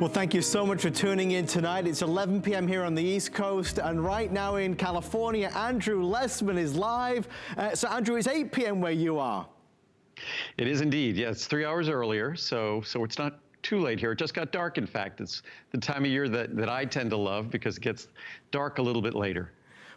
Well, thank you so much for tuning in tonight. It's 11 p.m. here on the East Coast, and right now in California, Andrew Lessman is live. So, Andrew, it's 8 p.m. where you are. It is indeed. Yeah, it's 3 hours earlier, so it's not too late here. It just got dark, in fact. It's the time of year that I tend to love because it gets dark a little bit later.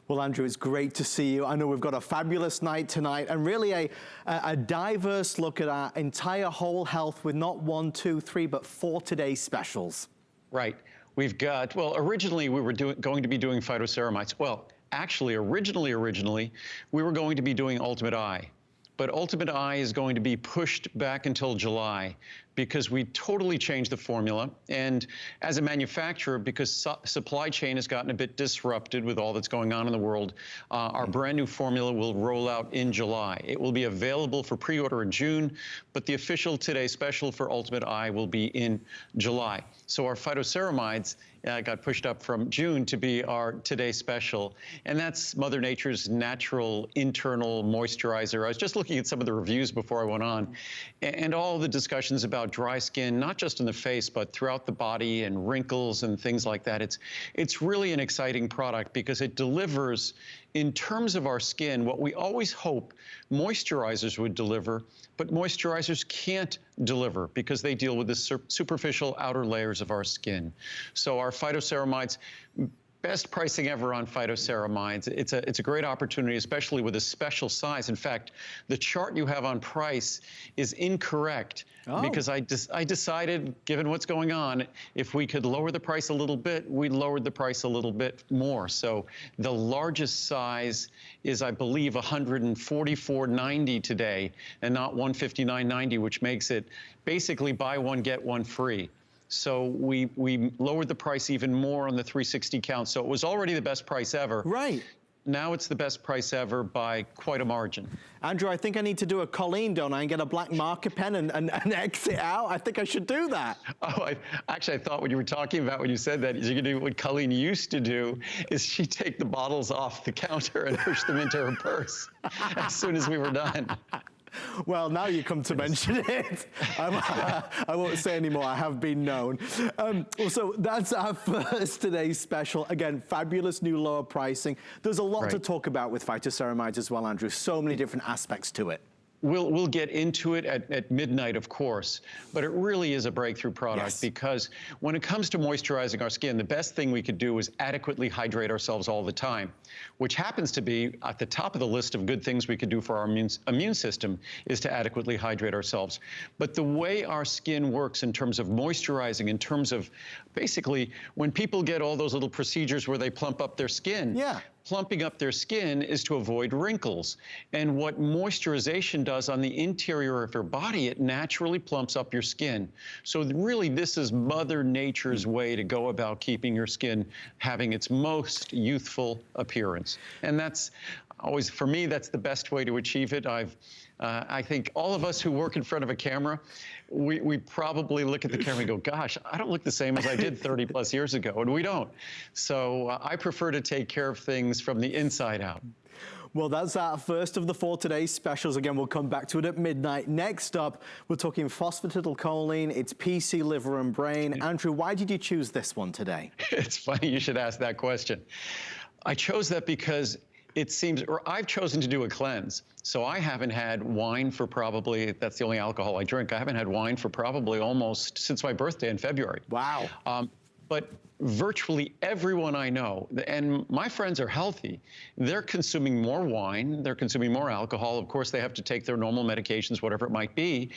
Well, Andrew, it's great to see you. I know we've got a fabulous night tonight and really a diverse look at our entire whole health with not 1, 2, 3, but 4 today's specials. Right. We've got, well, originally we were going to be doing phytoceramides. Well, actually, originally, we were going to be doing Ultimate Eye. But Ultimate Eye is going to be pushed back until July because we totally changed the formula. And as a manufacturer, because supply chain has gotten a bit disrupted with all that's going on in the world, our brand new formula will roll out in July. It will be available for pre-order in June, but the official Today Special for Ultimate Eye will be in July. So our phytoceramides got pushed up from June to be our Today Special. And that's Mother Nature's natural internal moisturizer. I was just looking at some of the reviews before I went on, and all the discussions about dry skin, not just in the face, but throughout the body and wrinkles and things like that. It's really an exciting product because it delivers, in terms of our skin, what we always hope moisturizers would deliver, but moisturizers can't deliver because they deal with the superficial outer layers of our skin. So our phytoceramides, best pricing ever on phytoceramides. It's a great opportunity, especially with a special size. In fact, the chart you have on price is incorrect because I decided, given what's going on, if we could lower the price a little bit, we lowered the price a little bit more. So the largest size is, I believe, $144.90 today and not $159.90, which makes it basically buy one, get one free. So we lowered the price even more on the 360 count. So it was already the best price ever. Right. Now it's the best price ever by quite a margin. Andrew, I think I need to do a Colleen, don't I, and get a black marker pen and exit out? I think I should do that. Oh, actually, I thought what you were talking about when you said that is you're going to do what Colleen used to do, is she'd take the bottles off the counter and push them into her purse as soon as we were done. Well, now you come to mention it. I won't say anymore. I have been known. So that's our first today's special. Again, fabulous new lower pricing. There's a lot to talk about with phytoceramides as well, Andrew. So many different aspects to it. We'll get into it at midnight, of course, but it really is a breakthrough product because when it comes to moisturizing our skin, the best thing we could do is adequately hydrate ourselves all the time, which happens to be at the top of the list of good things we could do for our immune system is to adequately hydrate ourselves. But the way our skin works in terms of moisturizing, in terms of basically when people get all those little procedures where they plump up their skin, plumping up their skin is to avoid wrinkles. And what moisturization does on the interior of your body, it naturally plumps up your skin. So really, this is Mother Nature's way to go about keeping your skin having its most youthful appearance. And that's always, for me, that's the best way to achieve it. I think all of us who work in front of a camera, we probably look at the camera and go, gosh, I don't look the same as I did 30 plus years ago, and we don't. So I prefer to take care of things from the inside out. Well, that's our first of the 4 today's specials. Again, we'll come back to it at midnight. Next up, we're talking phosphatidylcholine. It's PC, liver, and brain. Andrew, why did you choose this one today? It's funny you should ask that question. I chose that because it seems, or I've chosen to do a cleanse. So I haven't had wine for probably, that's the only alcohol I drink. I haven't had wine for probably almost since my birthday in February. Wow. But virtually everyone I know, and my friends are healthy, they're consuming more wine, they're consuming more alcohol. Of course, they have to take their normal medications, whatever it might be.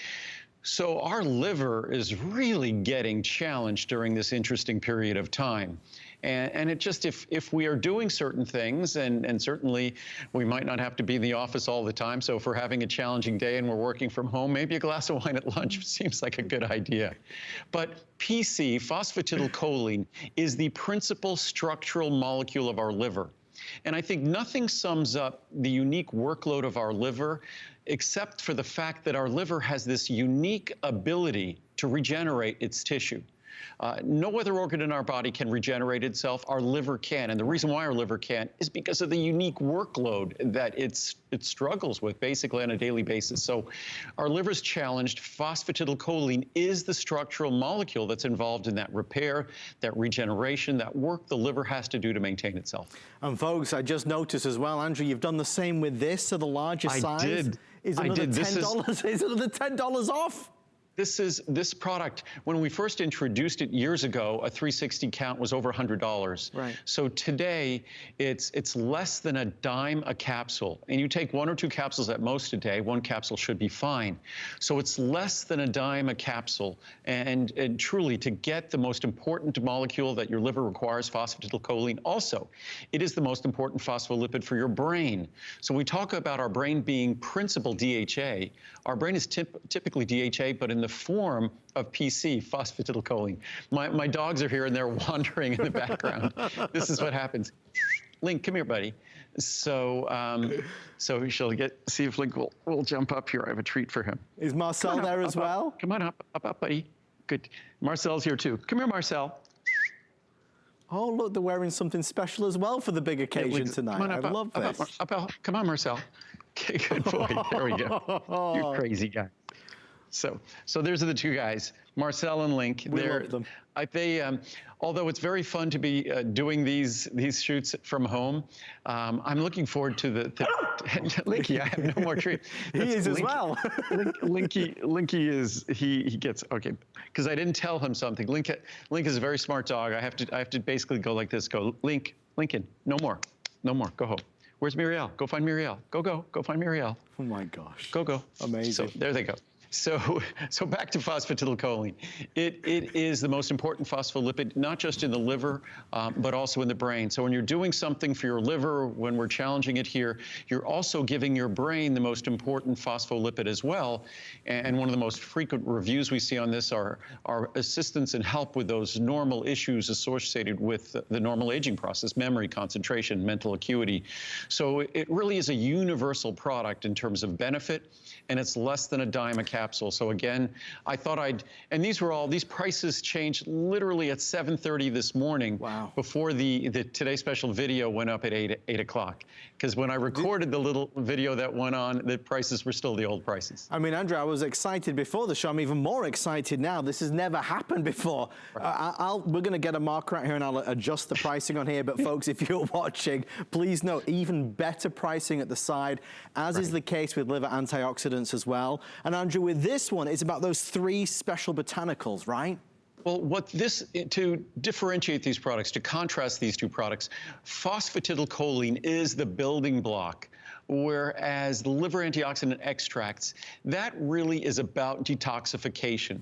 So our liver is really getting challenged during this interesting period of time. And it just, if we are doing certain things, and certainly we might not have to be in the office all the time, so if we're having a challenging day and we're working from home, maybe a glass of wine at lunch seems like a good idea. But PC, phosphatidylcholine, is the principal structural molecule of our liver. And I think nothing sums up the unique workload of our liver except for the fact that our liver has this unique ability to regenerate its tissue. No other organ in our body can regenerate itself. Our liver can. And the reason why our liver can is because of the unique workload that it struggles with basically on a daily basis. So our liver's challenged. Phosphatidylcholine is the structural molecule that's involved in that repair, that regeneration, that work the liver has to do to maintain itself. And folks, I just noticed as well, Andrew, you've done the same with this, so the larger size is another $10. Is another $10 off. This product, when we first introduced it years ago, a 360 count was over $100. Right. So today, it's less than a dime a capsule. And you take 1 or 2 capsules at most a day, 1 capsule should be fine. So it's less than a dime a capsule. And truly, to get the most important molecule that your liver requires, phosphatidylcholine, also, it is the most important phospholipid for your brain. So we talk about our brain being principal DHA. Our brain is typically DHA, but in the form of PC, phosphatidylcholine. My dogs are here and they're wandering in the background. This is what happens. Link, come here, buddy. So, so she'll see if Link will jump up here. I have a treat for him. Is Marcel there as well? Come on up, buddy. Good. Marcel's here too. Come here, Marcel. Oh, look, they're wearing something special as well for the big occasion tonight. I love this. Come on, Marcel. Okay, good boy. There we go. You crazy guy. So there's the 2 guys, Marcel and Link. We love them. Although it's very fun to be doing these shoots from home, I'm looking forward to the Linky. I have no more treat. He is as well. Linky is he gets okay because I didn't tell him something. Link is a very smart dog. I have to basically go like this. Go Lincoln. No more. Go home. Where's Muriel? Go find Muriel. Go find Muriel. Oh my gosh. Go. Amazing. So there they go. So back to phosphatidylcholine. It is the most important phospholipid, not just in the liver, but also in the brain. So when you're doing something for your liver, when we're challenging it here, you're also giving your brain the most important phospholipid as well. And one of the most frequent reviews we see on this are assistance and help with those normal issues associated with the normal aging process, memory, concentration, mental acuity. So it really is a universal product in terms of benefit, and it's less than a dime a capsule. So again, I thought and these prices changed literally at 7:30 this morning. Wow. Before the Today Special video went up at 8 o'clock. Because when I recorded the little video that went on, the prices were still the old prices. I mean, Andrew, I was excited before the show. I'm even more excited now. This has never happened before. Right. We're going to get a marker out here and I'll adjust the pricing on here. But folks, if you're watching, please note even better pricing at the side, as is the case with liver antioxidants as well. And Andrew, with this one, it's about those 3 special botanicals, right? Well, to differentiate these products, to contrast these 2 products, phosphatidylcholine is the building block, whereas the liver antioxidant extracts, that really is about detoxification.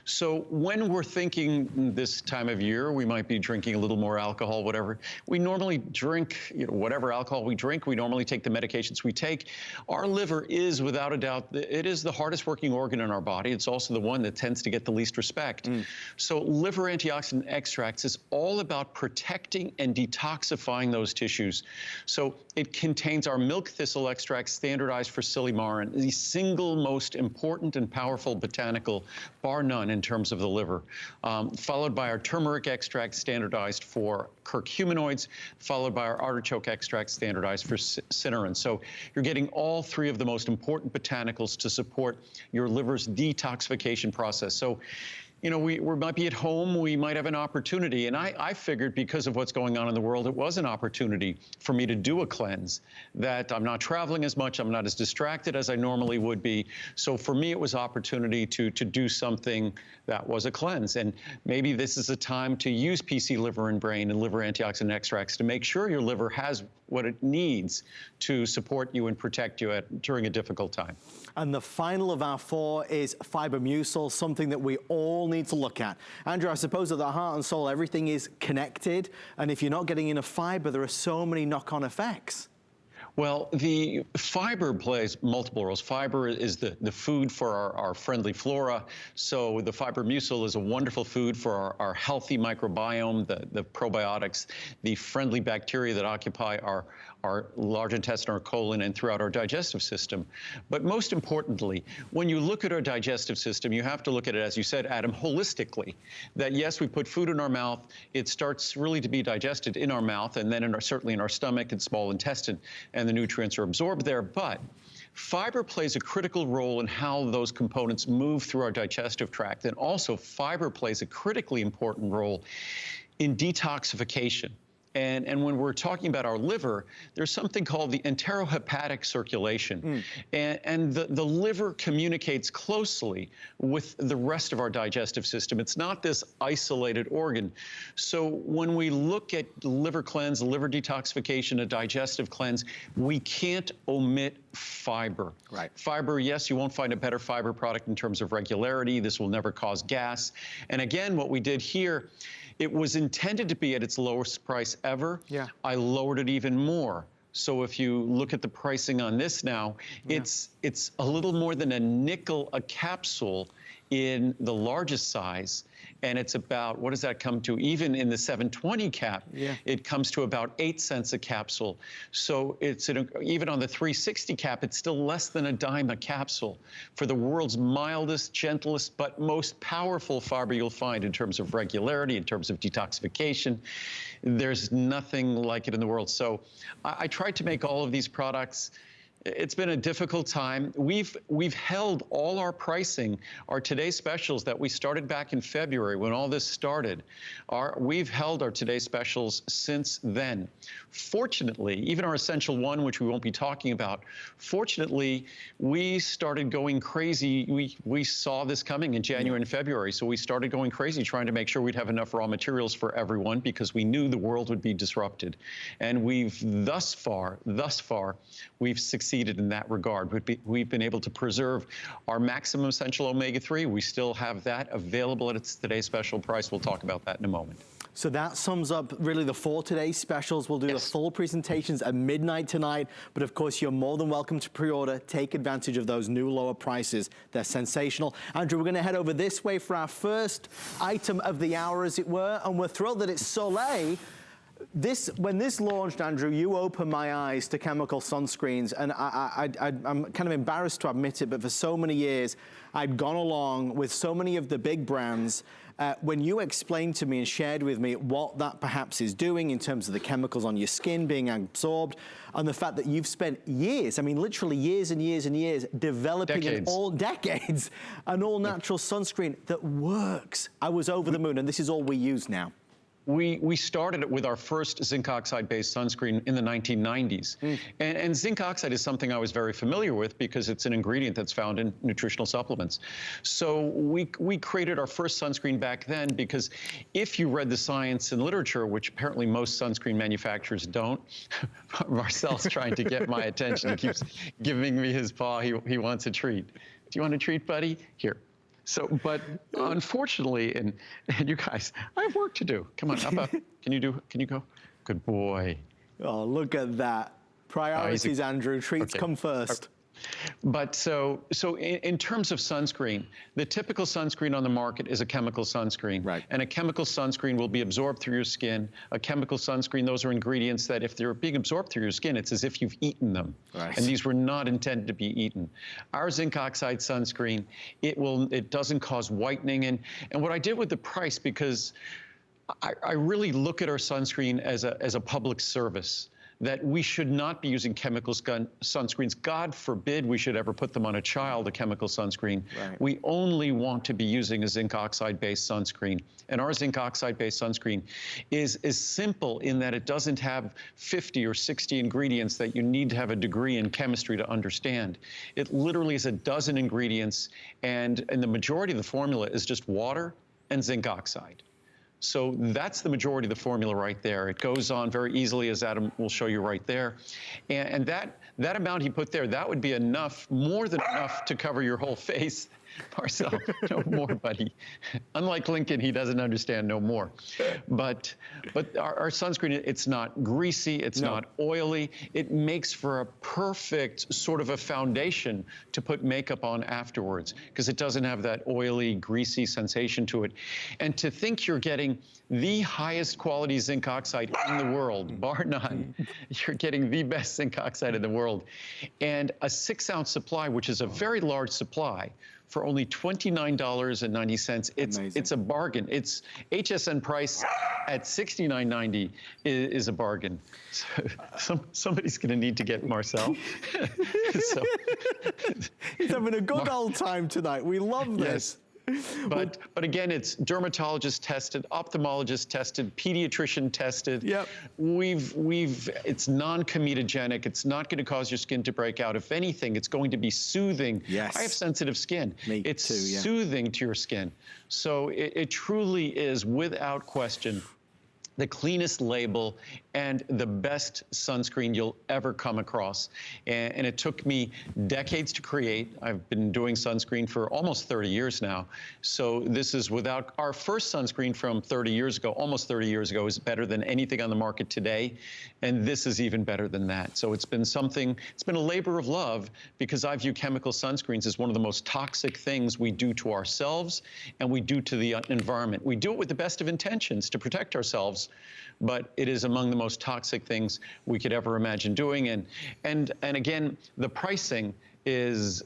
So when we're thinking this time of year, we might be drinking a little more alcohol, whatever. We normally drink, whatever alcohol we drink, we normally take the medications we take. Our liver is, without a doubt, it is the hardest working organ in our body. It's also the one that tends to get the least respect. So liver antioxidant extracts is all about protecting and detoxifying those tissues. So it contains our milk thistle extract standardized for silymarin, the single most important and powerful botanical, bar none, in terms of the liver, followed by our turmeric extract standardized for curcuminoids, followed by our artichoke extract standardized for cynarin. So you're getting all 3 of the most important botanicals to support your liver's detoxification process. So we might be at home, we might have an opportunity. And I figured because of what's going on in the world, it was an opportunity for me to do a cleanse, that I'm not traveling as much, I'm not as distracted as I normally would be. So for me, it was opportunity to do something that was a cleanse. And maybe this is a time to use PC liver and brain and liver antioxidant extracts to make sure your liver has what it needs to support you and protect you during a difficult time. And the final of our 4 is fiber-mucil, something that we all need to look at. Andrew, I suppose at the heart and soul, everything is connected. And if you're not getting enough fiber, there are so many knock-on effects. Well, the fiber plays multiple roles. Fiber is the food for our friendly flora. So the fiber-mucil is a wonderful food for our healthy microbiome, the probiotics, the friendly bacteria that occupy our large intestine, our colon, and throughout our digestive system. But most importantly, when you look at our digestive system, you have to look at it, as you said, Adam, holistically. That yes, we put food in our mouth, it starts really to be digested in our mouth, and then certainly in our stomach and small intestine, and the nutrients are absorbed there. But fiber plays a critical role in how those components move through our digestive tract, and also fiber plays a critically important role in detoxification. And when we're talking about our liver, there's something called the enterohepatic circulation. And the liver communicates closely with the rest of our digestive system. It's not this isolated organ. So when we look at liver cleanse, liver detoxification, a digestive cleanse, we can't omit fiber. Right. Fiber, yes, you won't find a better fiber product in terms of regularity. This will never cause gas. And again, what we did here, it was intended to be at its lowest price ever. Yeah. I lowered it even more. So if you look at the pricing on this now, it's a little more than a nickel a capsule in the largest size. And it's about, what does that come to? Even in the 720 cap, it comes to about 8 cents a capsule. So it's even on the 360 cap, it's still less than a dime a capsule for the world's mildest, gentlest, but most powerful fiber you'll find in terms of regularity, in terms of detoxification. There's nothing like it in the world. So I tried to make all of these products. It's been a difficult time. We've held all our pricing, our Today Specials that we started back in February when all this started. We've held our Today Specials since then. Fortunately, even our Essential One, which we won't be talking about, fortunately, we started going crazy. We saw this coming in January and February, so we started going crazy trying to make sure we'd have enough raw materials for everyone because we knew the world would be disrupted. And we've thus far, we've succeeded in that regard. We've been able to preserve our maximum essential omega-3. We still have that available at its Today Special price. We'll talk about that in a moment. So that sums up really the 4 Today Specials. We'll do the full presentations at midnight tonight. But of course, you're more than welcome to pre-order. Take advantage of those new lower prices. They're sensational. Andrew, we're going to head over this way for our first item of the hour, as it were. And we're thrilled that it's Soleil. When this launched, Andrew, you opened my eyes to chemical sunscreens, and I'm kind of embarrassed to admit it, but for so many years, I'd gone along with so many of the big brands. When you explained to me and shared with me what that perhaps is doing in terms of the chemicals on your skin being absorbed, and the fact that you've spent years, I mean literally years and years and years, developing an all-natural sunscreen that works. I was over the moon, and this is all we use now. We started it with our first zinc oxide-based sunscreen in the 1990s. And zinc oxide is something I was very familiar with because it's an ingredient that's found in nutritional supplements. So we created our first sunscreen back then because if you read the science and literature, which apparently most sunscreen manufacturers don't, Marcel's trying to get my attention. He keeps giving me his paw. He wants a treat. Do you want a treat, buddy? Here. So, but unfortunately, and you guys, I have work to do. Come on, up. Can you go? Good boy. Oh, look at that. Priorities, Andrew. Treats come first. But so in terms of sunscreen, the typical sunscreen on the market is a chemical sunscreen. Right. And a chemical sunscreen will be absorbed through your skin. A chemical sunscreen, those are ingredients that if they're being absorbed through your skin, it's as if you've eaten them. Right. And these were not intended to be eaten. Our zinc oxide sunscreen, it doesn't cause whitening. And what I did with the price, because I really look at our sunscreen as a public service, that we should not be using chemical sunscreens. God forbid we should ever put them on a child, a chemical sunscreen. Right. We only want to be using a zinc oxide-based sunscreen. And our zinc oxide-based sunscreen is simple in that it doesn't have 50 or 60 ingredients that you need to have a degree in chemistry to understand. It literally is a dozen ingredients, and the majority of the formula is just water and zinc oxide. So that's the majority of the formula right there. It goes on very easily, as Adam will show you right there. And that amount he put there, that would be enough, more than enough to cover your whole face. Marcel, no more, buddy. Unlike Lincoln, he doesn't understand no more. But our sunscreen, it's not greasy, it's not oily. It makes for a perfect sort of a foundation to put makeup on afterwards because it doesn't have that oily, greasy sensation to it. And to think you're getting the highest quality zinc oxide in the world, bar none, you're getting the best zinc oxide in the world. And a 6-ounce supply, which is a very large supply, for only $29.90. It's a bargain. It's HSN price at $69.90 is a bargain. So somebody's going to need to get Marcel. He's having a good old time tonight. We love this. Yes. But again, it's dermatologist tested, ophthalmologist tested, pediatrician tested. Yep. It's non-comedogenic. It's not going to cause your skin to break out. If anything, it's going to be soothing. Yes. I have sensitive skin. Me it's too, yeah. soothing to your skin. So it truly is, without question, the cleanest label and the best sunscreen you'll ever come across. And it took me decades to create. I've been doing sunscreen for almost 30 years now. So this is without our first sunscreen from 30 years ago, almost 30 years ago, is better than anything on the market today. And this is even better than that. So it's been a labor of love because I view chemical sunscreens as one of the most toxic things we do to ourselves and we do to the environment. We do it with the best of intentions to protect ourselves, but it is among the most toxic things we could ever imagine doing. And again, the pricing is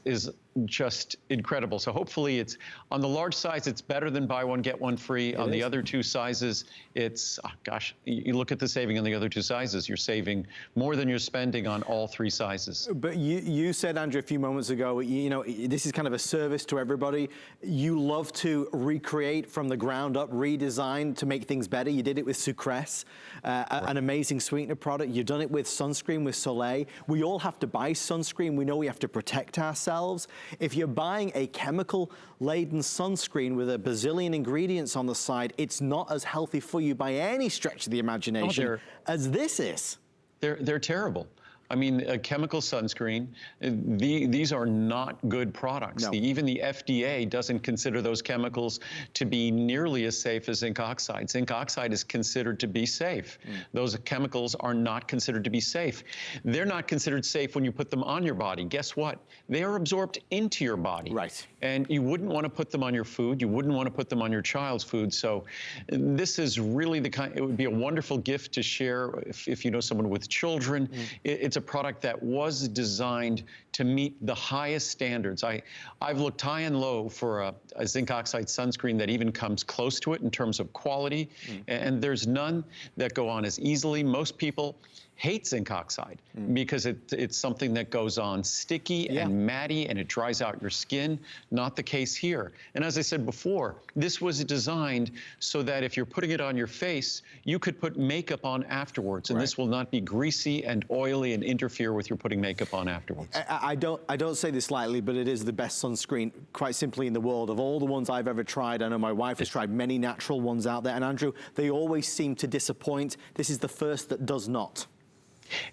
just incredible. So hopefully it's on the large size, it's better than buy one, get one free. On the other two sizes, it's, oh gosh, you look at the saving on the other two sizes, you're saving more than you're spending on all three sizes. But you said, Andrew, a few moments ago, you know, this is kind of a service to everybody. You love to recreate from the ground up, redesign to make things better. You did it with Sucrese, an amazing sweetener product. You've done it with sunscreen with Soleil. We all have to buy sunscreen. We know we have to protect ourselves. If you're buying a chemical-laden sunscreen with a bazillion ingredients on the side, it's not as healthy for you by any stretch of the imagination as this is. They're terrible. I mean, a chemical sunscreen, these are not good products. No. Even the FDA doesn't consider those chemicals to be nearly as safe as zinc oxide. Zinc oxide is considered to be safe. Those chemicals are not considered to be safe. They're not considered safe when you put them on your body. Guess what? They are absorbed into your body. Right. And you wouldn't want to put them on your food. You wouldn't want to put them on your child's food. So this is really the kind, it would be a wonderful gift to share if you know someone with children. It's a product that was designed to meet the highest standards. I've looked high and low for a zinc oxide sunscreen that even comes close to it in terms of quality, and there's none that go on as easily. Most people hate zinc oxide because it's something that goes on sticky and matty and it dries out your skin. Not the case here. And as I said before, this was designed so that if you're putting it on your face, you could put makeup on afterwards, and this will not be greasy and oily and interfere with your putting makeup on afterwards. I don't say this lightly, but it is the best sunscreen, quite simply, in the world. Of all the ones I've ever tried, I know my wife has tried many natural ones out there, and Andrew, they always seem to disappoint. This is the first that does not.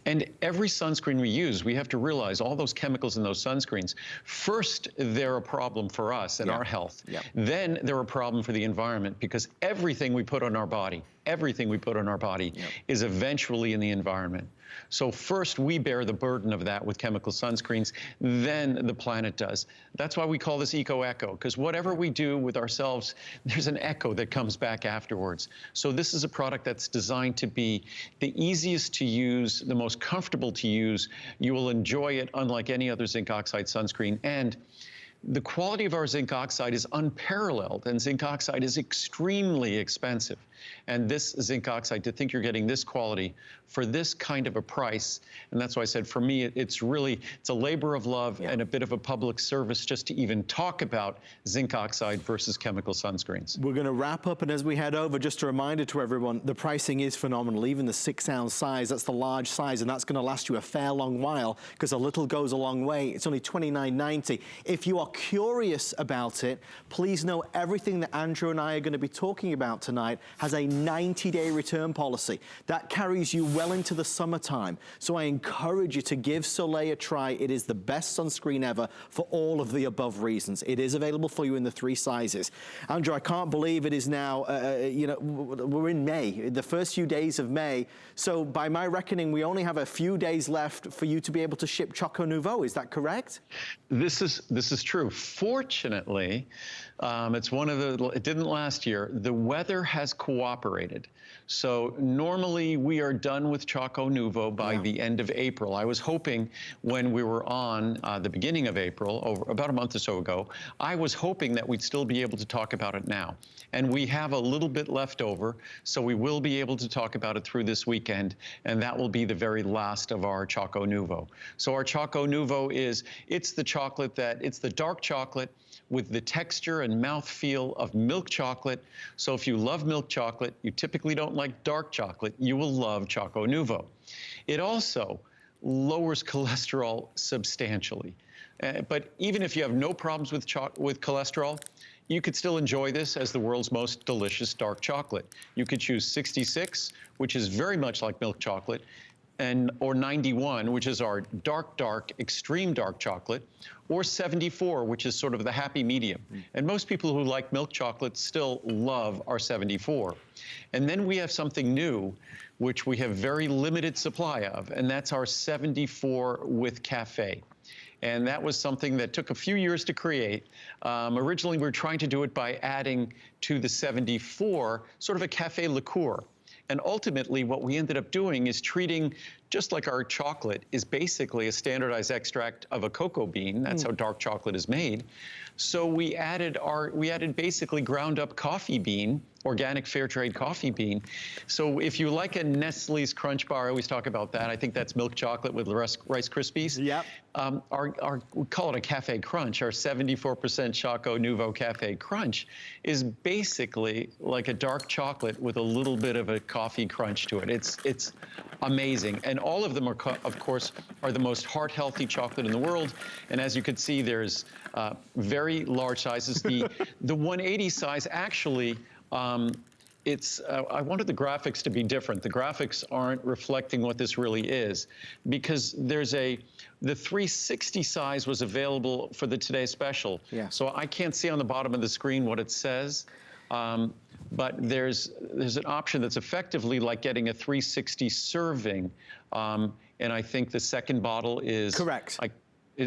And every sunscreen we use, we have to realize all those chemicals in those sunscreens, first, they're a problem for us and our health. Then they're a problem for the environment because everything we put on our body, is eventually in the environment. So first, we bear the burden of that with chemical sunscreens, then the planet does. That's why we call this eco-echo, because whatever we do with ourselves, there's an echo that comes back afterwards. So this is a product that's designed to be the easiest to use, the most comfortable to use. You will enjoy it unlike any other zinc oxide sunscreen. And the quality of our zinc oxide is unparalleled, and zinc oxide is extremely expensive. And this zinc oxide, to think you're getting this quality for this kind of a price, and that's why I said for me, it's a labor of love and a bit of a public service just to even talk about zinc oxide versus chemical sunscreens. We're going to wrap up, and as we head over, just a reminder to everyone, the pricing is phenomenal. Even the 6-ounce size, that's the large size, and that's going to last you a fair long while because a little goes a long way. It's only $29.90. If you are curious about it, please know everything that Andrew and I are going to be talking about tonight has has a 90-day return policy. That carries you well into the summertime. So I encourage you to give Soleil a try. It is the best sunscreen ever for all of the above reasons. It is available for you in the 3 sizes. Andrew, I can't believe it is now, you know, we're in May, the first few days of May. So by my reckoning, we only have a few days left for you to be able to ship Choco Nouveau. Is that correct? This is true. Fortunately, it's one of the, it didn't last year. The weather has cooperated. So normally we are done with Choco Nouveau by the end of April. I was hoping when we were on the beginning of April, about a month or so ago, I was hoping that we'd still be able to talk about it now. And we have a little bit left over, so we will be able to talk about it through this weekend, and that will be the very last of our Choco Nouveau. So our Choco Nouveau it's the chocolate it's the dark chocolate with the texture and mouthfeel of milk chocolate. So if you love milk chocolate, you typically don't like dark chocolate, you will love Choco Nouveau. It also lowers cholesterol substantially. But even if you have no problems with cholesterol, you could still enjoy this as the world's most delicious dark chocolate. You could choose 66, which is very much like milk chocolate, or 91, which is our dark, extreme dark chocolate, or 74, which is sort of the happy medium. And most people who like milk chocolate still love our 74. And then we have something new, which we have very limited supply of, and that's our 74 with cafe. And that was something that took a few years to create. Originally, we were trying to do it by adding to the 74 sort of a cafe liqueur. And ultimately, what we ended up doing is treating, just like our chocolate is basically a standardized extract of a cocoa bean. That's how dark chocolate is made. So we added basically ground up coffee bean, organic fair trade coffee bean. So if you like a Nestle's Crunch Bar, I always talk about that. I think that's milk chocolate with Rice Krispies. Yep. We call it a Cafe Crunch. Our 74% Choco Nouveau Cafe Crunch is basically like a dark chocolate with a little bit of a coffee crunch to it. It's amazing. And all of them are, of course, are the most heart-healthy chocolate in the world. And as you can see, there's very large sizes. The 180 size actually, I wanted the graphics to be different. The graphics aren't reflecting what this really is, because the 360 size was available for the Today Special. Yeah. So I can't see on the bottom of the screen what it says, but there's an option that's effectively like getting a 360 serving, and I think the second bottle is correct.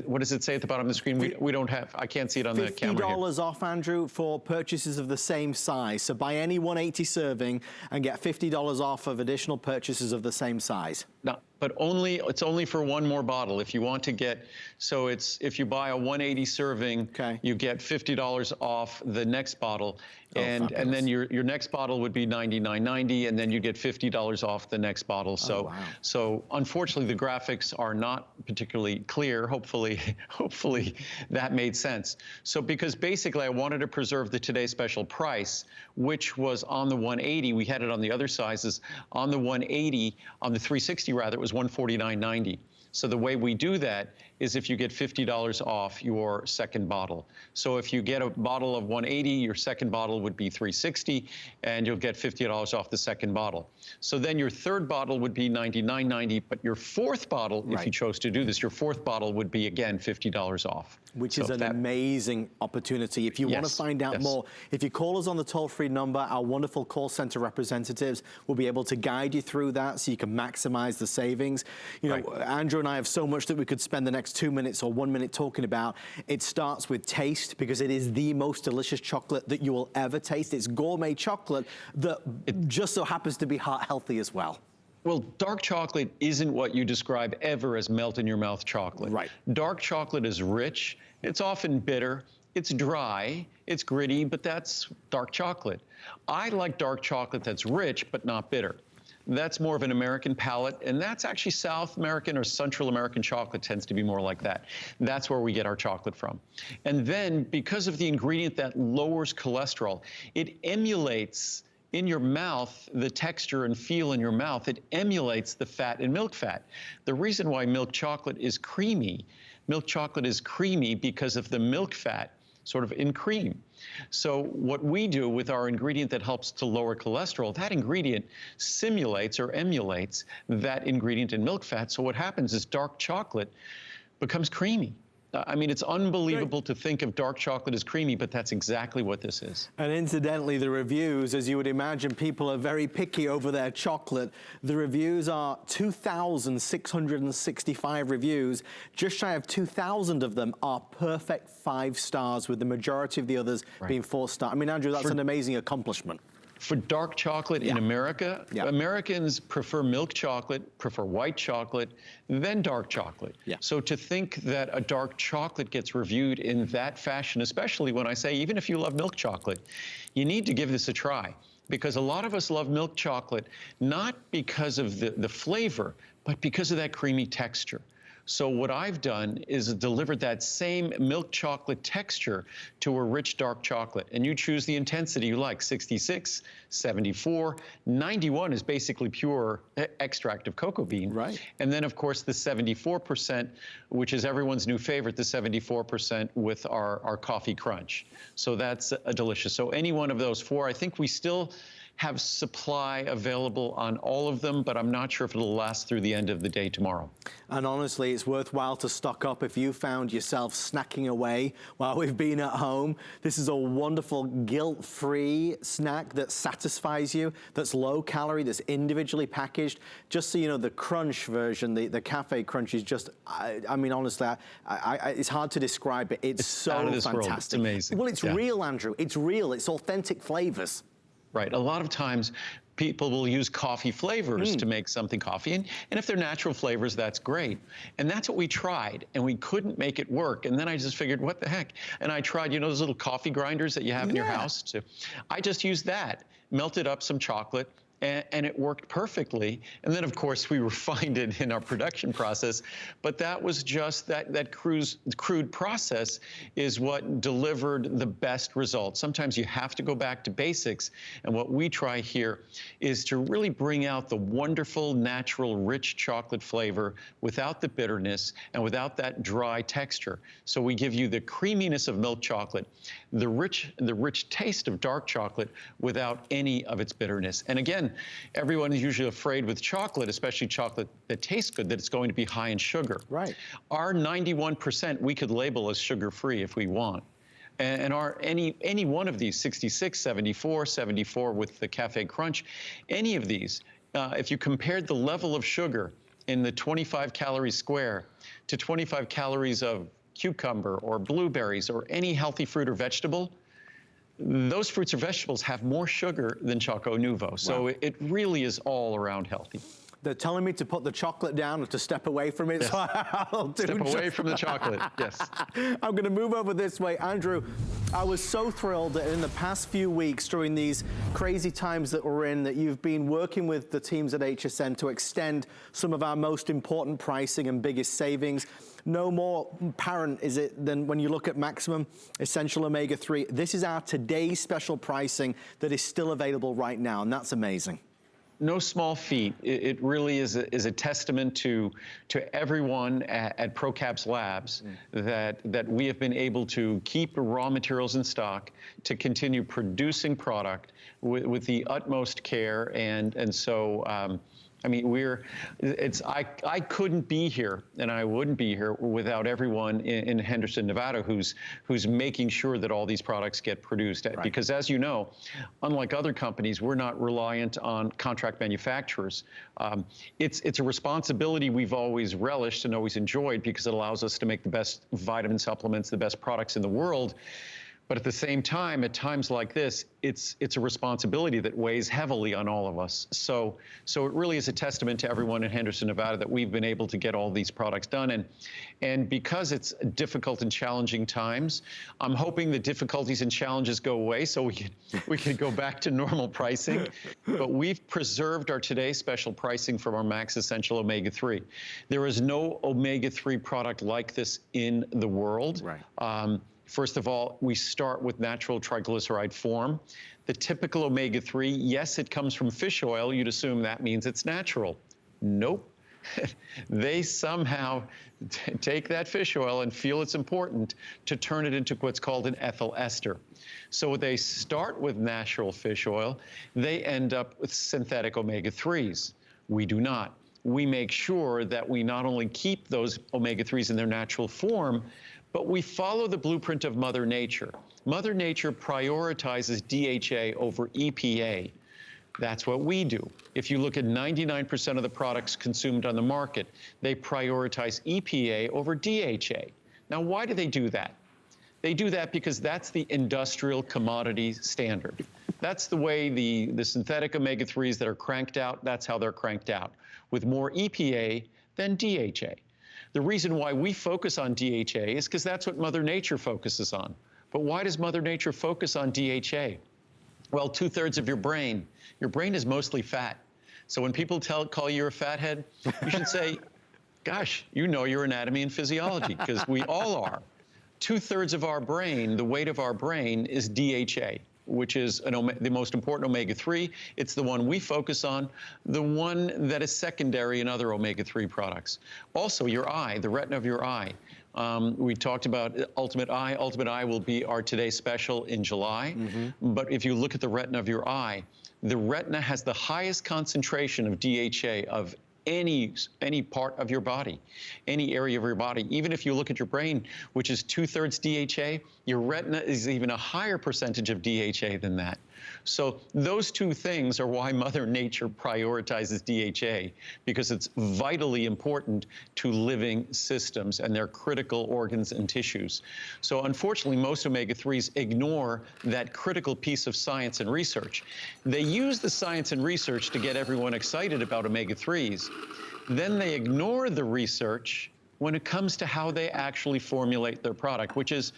What does it say at the bottom of the screen? We don't have, I can't see it on the camera here. $50 off, Andrew, for purchases of the same size. So buy any 180 serving and get $50 off of additional purchases of the same size. No, but it's only for one more bottle. If you want to get, so if you buy a 180 serving, you get $50 off the next bottle. And then your next bottle would be $99.90, and then you get $50 off the next bottle. So, so unfortunately, the graphics are not particularly clear. Hopefully that made sense. So because basically I wanted to preserve the Today Special price, which was on the 180. We had it on the other sizes. On the 180, on the 360 rather, it was $149.90. So the way we do that is if you get $50 off your second bottle. So if you get a bottle of 180, your second bottle would be 360, and you'll get $50 off the second bottle. So then your third bottle would be $99.90, but your fourth bottle, if you chose to do this, your fourth bottle would be, again, $50 off. Which is an amazing opportunity. If you want to find out more, if you call us on the toll-free number, our wonderful call center representatives will be able to guide you through that so you can maximize the savings. You know, Andrew and I have so much that we could spend the next 2 minutes or 1 minute talking about. It starts with taste, because it is the most delicious chocolate that you will ever taste. It's gourmet chocolate that just so happens to be heart healthy as well. Well, dark chocolate isn't what you describe ever as melt-in-your-mouth chocolate. Right. Dark chocolate is rich. It's often bitter. It's dry. It's gritty, but that's dark chocolate. I like dark chocolate that's rich but not bitter. That's more of an American palate, and that's actually South American or Central American chocolate tends to be more like that. That's where we get our chocolate from. And then, because of the ingredient that lowers cholesterol, it emulates in your mouth, the texture and feel in your mouth, it emulates the fat in milk fat. The reason why milk chocolate is creamy because of the milk fat sort of in cream. So what we do with our ingredient that helps to lower cholesterol, that ingredient simulates or emulates that ingredient in milk fat. So what happens is dark chocolate becomes creamy. I mean, it's unbelievable to think of dark chocolate as creamy, but that's exactly what this is. And incidentally, the reviews, as you would imagine, people are very picky over their chocolate. The reviews are 2,665 reviews. Just shy of 2,000 of them are perfect 5 stars, with the majority of the others being 4 stars. I mean, Andrew, that's an amazing accomplishment. For dark chocolate in America, Americans prefer milk chocolate, prefer white chocolate, then dark chocolate. So to think that a dark chocolate gets reviewed in that fashion, especially when I say, even if you love milk chocolate, you need to give this a try. Because a lot of us love milk chocolate, not because of the flavor, but because of that creamy texture. So what I've done is delivered that same milk chocolate texture to a rich dark chocolate. And you choose the intensity you like, 66, 74, 91 is basically pure extract of cocoa bean. Right. And then, of course, the 74%, which is everyone's new favorite, the 74% with our coffee crunch. So that's delicious. So any one of those 4, I think we still have supply available on all of them, but I'm not sure if it'll last through the end of the day tomorrow. And honestly, it's worthwhile to stock up if you found yourself snacking away while we've been at home. This is a wonderful guilt-free snack that satisfies you, that's low calorie, that's individually packaged. Just so you know, the crunch version, the cafe crunch is just, I mean, honestly, it's hard to describe it. It's so out of this fantastic. world. It's amazing. Well, it's real, Andrew. It's real. It's authentic flavors. Right. A lot of times people will use coffee flavors to make something coffee. And if they're natural flavors, that's great. And that's what we tried. And we couldn't make it work. And then I just figured, what the heck? And I tried, you know, those little coffee grinders that you have in your house. So I just used that, melted up some chocolate, and it worked perfectly. And then, of course, we refined it in our production process. But that was just that crude process is what delivered the best results. Sometimes you have to go back to basics. And what we try here is to really bring out the wonderful, natural, rich chocolate flavor without the bitterness and without that dry texture. So we give you the creaminess of milk chocolate, the rich taste of dark chocolate without any of its bitterness. And again, everyone is usually afraid with chocolate, especially chocolate that tastes good, that it's going to be high in sugar. Right. Our 91% we could label as sugar-free if we want. And any one of these, 66, 74, 74 with the Cafe Crunch, any of these, if you compared the level of sugar in the 25 calorie square to 25 calories of cucumber or blueberries or any healthy fruit or vegetable, those fruits or vegetables have more sugar than Choco Nuvo. So it really is all around healthy. They're telling me to put the chocolate down or to step away from it. Yes. So I'll do Step away from the chocolate, yes. I'm going to move over this way. Andrew, I was so thrilled that in the past few weeks, during these crazy times that we're in, that you've been working with the teams at HSN to extend some of our most important pricing and biggest savings. No more apparent is it than when you look at Maximum Essential Omega-3. This is our today's special pricing that is still available right now, and that's amazing. No small feat. It really is a testament to everyone at ProCaps Labs that we have been able to keep raw materials in stock, to continue producing product with the utmost care, and so. I mean, I couldn't be here, and I wouldn't be here without everyone in Henderson, Nevada, who's making sure that all these products get produced. Right. Because as you know, unlike other companies, we're not reliant on contract manufacturers. It's a responsibility we've always relished and always enjoyed because it allows us to make the best vitamin supplements, the best products in the world. But at the same time, at times like this, it's a responsibility that weighs heavily on all of us. So it really is a testament to everyone in Henderson, Nevada, that we've been able to get all these products done. And because it's difficult and challenging times, I'm hoping the difficulties and challenges go away so we can go back to normal pricing. But we've preserved our today's special pricing from our Max Essential Omega-3. There is no Omega-3 product like this in the world. Right. First of all, we start with natural triglyceride form. The typical omega-3, yes, it comes from fish oil. You'd assume that means it's natural. Nope. they somehow take that fish oil and feel it's important to turn it into what's called an ethyl ester. So they start with natural fish oil, they end up with synthetic omega-3s. We do not. We make sure that we not only keep those omega-3s in their natural form, but we follow the blueprint of Mother Nature. Mother Nature prioritizes DHA over EPA. That's what we do. If you look at 99% of the products consumed on the market, they prioritize EPA over DHA. Now, why do they do that? They do that because that's the industrial commodity standard. That's the way the synthetic omega-3s that are cranked out, that's how they're cranked out, with more EPA than DHA. The reason why we focus on DHA is because that's what Mother Nature focuses on. But why does Mother Nature focus on DHA? Well, 2/3 of your brain is mostly fat. So when people call you a fathead, you should say, gosh, you know your anatomy and physiology, because we all are. 2/3 of our brain, the weight of our brain, is DHA, which is the most important omega-3. It's the one we focus on, the one that is secondary in other omega-3 products. Also, your eye, the retina of your eye. We talked about Ultimate Eye. Ultimate Eye will be our Today Special in July. But if you look at the retina of your eye, the retina has the highest concentration of DHA of any part of your body, any area of your body. Even if you look at your brain, which is 2/3 DHA, your retina is even a higher percentage of DHA than that. So those two things are why Mother Nature prioritizes DHA, because it's vitally important to living systems and their critical organs and tissues. So unfortunately, most omega-3s ignore that critical piece of science and research. They use the science and research to get everyone excited about omega-3s. Then they ignore the research when it comes to how they actually formulate their product, which is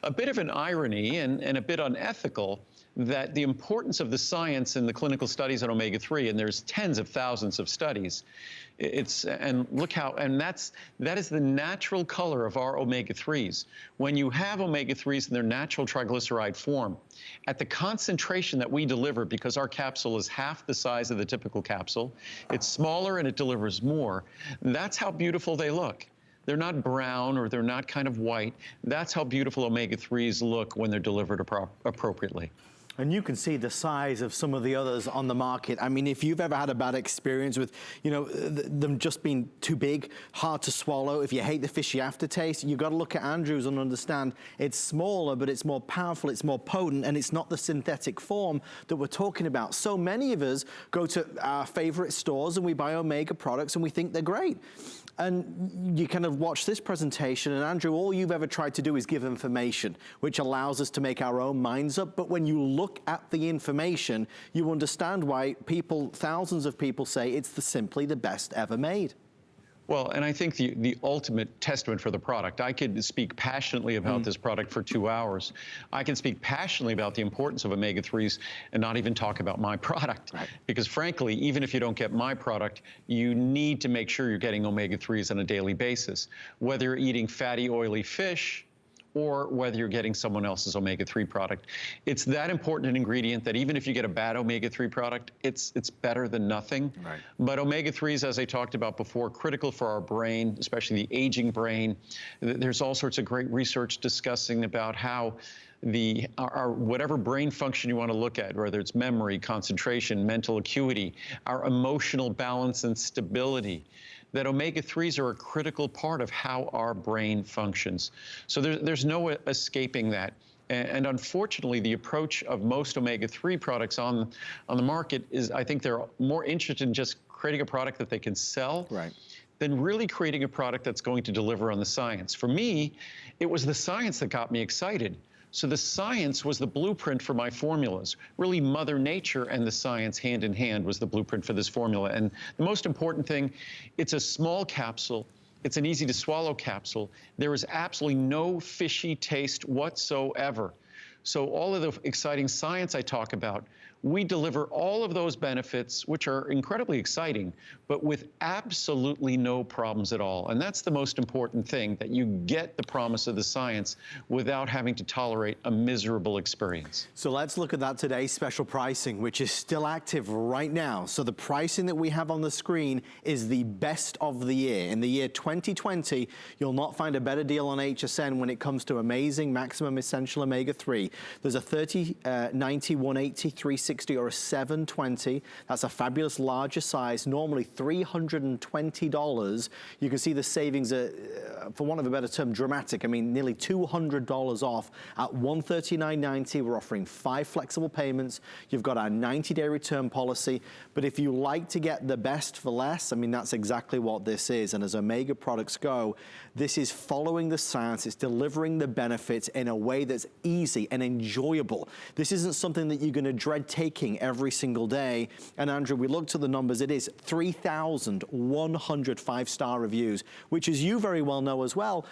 a bit of an irony and a bit unethical, that the importance of the science and the clinical studies on omega-3, and there's tens of thousands of studies, that is the natural color of our omega-3s. When you have omega-3s in their natural triglyceride form, at the concentration that we deliver, because our capsule is half the size of the typical capsule, it's smaller and it delivers more, that's how beautiful they look. They're not brown or they're not kind of white. That's how beautiful omega-3s look when they're delivered appropriately. And you can see the size of some of the others on the market. I mean, if you've ever had a bad experience with, them just being too big, hard to swallow, if you hate the fishy aftertaste, you've got to look at Andrew's and understand it's smaller, but it's more powerful, it's more potent, and it's not the synthetic form that we're talking about. So many of us go to our favorite stores and we buy Omega products and we think they're great. And you kind of watch this presentation, and Andrew, all you've ever tried to do is give information, which allows us to make our own minds up. But when you look at the information, you understand why thousands of people say it's simply the best ever made. Well, and I think the ultimate testament for the product, I could speak passionately about this product for 2 hours. I can speak passionately about the importance of omega-3s and not even talk about my product. Right. Because frankly, even if you don't get my product, you need to make sure you're getting omega-3s on a daily basis. Whether you're eating fatty, oily fish, or whether you're getting someone else's omega-3 product. It's that important an ingredient that even if you get a bad omega-3 product, it's better than nothing. Right. But omega-3s, as I talked about before, critical for our brain, especially the aging brain. There's all sorts of great research discussing about how our whatever brain function you want to look at, whether it's memory, concentration, mental acuity, our emotional balance and stability, that omega-3s are a critical part of how our brain functions. So there's no escaping that. And unfortunately, the approach of most omega-3 products on the market is, I think they're more interested in just creating a product that they can sell, right, than really creating a product that's going to deliver on the science. For me, it was the science that got me excited. So the science was the blueprint for my formulas. Really, Mother Nature and the science hand in hand was the blueprint for this formula. And the most important thing, it's a small capsule. It's an easy to swallow capsule. There is absolutely no fishy taste whatsoever. So all of the exciting science I talk about, we deliver all of those benefits, which are incredibly exciting, but with absolutely no problems at all. And that's the most important thing, that you get the promise of the science without having to tolerate a miserable experience. So let's look at that today's special pricing, which is still active right now. So the pricing that we have on the screen is the best of the year. In the year 2020, you'll not find a better deal on HSN when it comes to amazing maximum essential omega-3. There's a 30, 90, 180, 360, or a 720. That's a fabulous larger size, normally $320. You can see the savings are, for want of a better term, dramatic. I mean, nearly $200 off at $139.90. We're offering 5 flexible payments. You've got our 90-day return policy. But if you like to get the best for less, I mean, that's exactly what this is. And as Omega products go, this is following the science. It's delivering the benefits in a way that's easy and enjoyable. This isn't something that you're going to dread taking every single day. And Andrew, we looked at the numbers. It is 3,100 5-star reviews, which, as you very well know as well,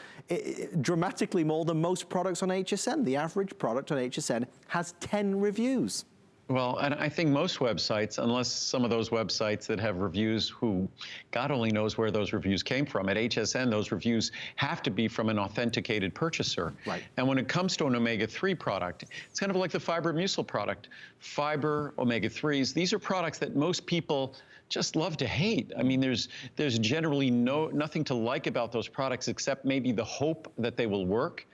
dramatically more than most products on HSN. The average product on HSN has 10 reviews. Well, and I think most websites, unless some of those websites that have reviews who God only knows where those reviews came from, at HSN, those reviews have to be from an authenticated purchaser. Right. And when it comes to an omega-3 product, it's kind of like the fiber mucil product. Fiber, omega-3s, these are products that most people just love to hate. I mean, there's generally nothing to like about those products except maybe the hope that they will work.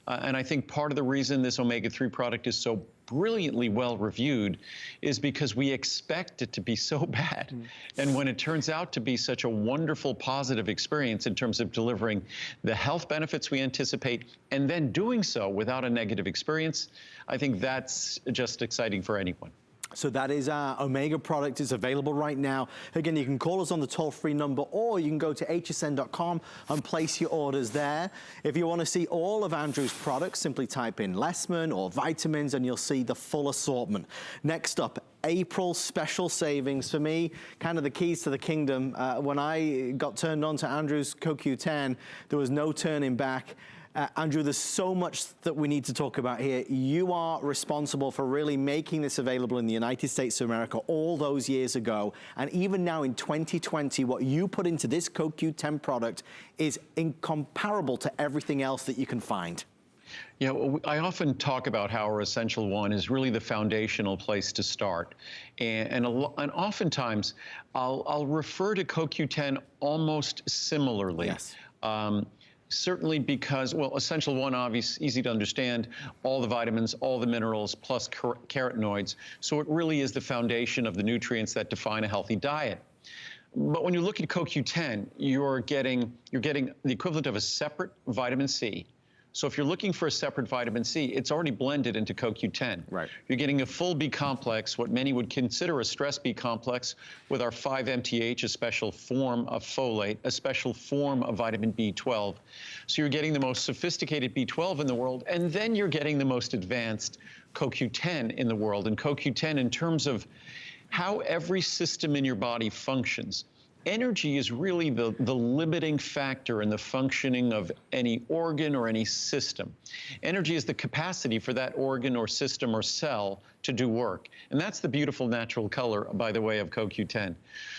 And I think part of the reason this omega-3 product is so brilliantly well reviewed is because we expect it to be so bad. And when it turns out to be such a wonderful, positive experience in terms of delivering the health benefits we anticipate and then doing so without a negative experience, I think that's just exciting for anyone. So that is our Omega product. It's available right now. Again, you can call us on the toll-free number, or you can go to hsn.com and place your orders there. If you want to see all of Andrew's products, simply type in Lessman or vitamins and you'll see the full assortment. Next up, April special savings. For me, kind of the keys to the kingdom. When I got turned on to Andrew's CoQ10, there was no turning back. Andrew, there's so much that we need to talk about here. You are responsible for really making this available in the United States of America all those years ago. And even now in 2020, what you put into this CoQ10 product is incomparable to everything else that you can find. Yeah, well, I often talk about how our Essential One is really the foundational place to start. And oftentimes, I'll refer to CoQ10 almost similarly. Yes. Certainly because, well, Essential One, obviously, easy to understand, all the vitamins, all the minerals, plus carotenoids. So it really is the foundation of the nutrients that define a healthy diet. But when you look at CoQ10, you're getting the equivalent of a separate vitamin C. So if you're looking for a separate vitamin C, it's already blended into CoQ10. Right. You're getting a full B complex, what many would consider a stress B complex, with our 5-MTH, a special form of folate, a special form of vitamin B12. So you're getting the most sophisticated B12 in the world, and then you're getting the most advanced CoQ10 in the world. And CoQ10, in terms of how every system in your body functions, energy is really the limiting factor in the functioning of any organ or any system. Energy is the capacity for that organ or system or cell to do work. And that's the beautiful natural color, by the way, of CoQ10.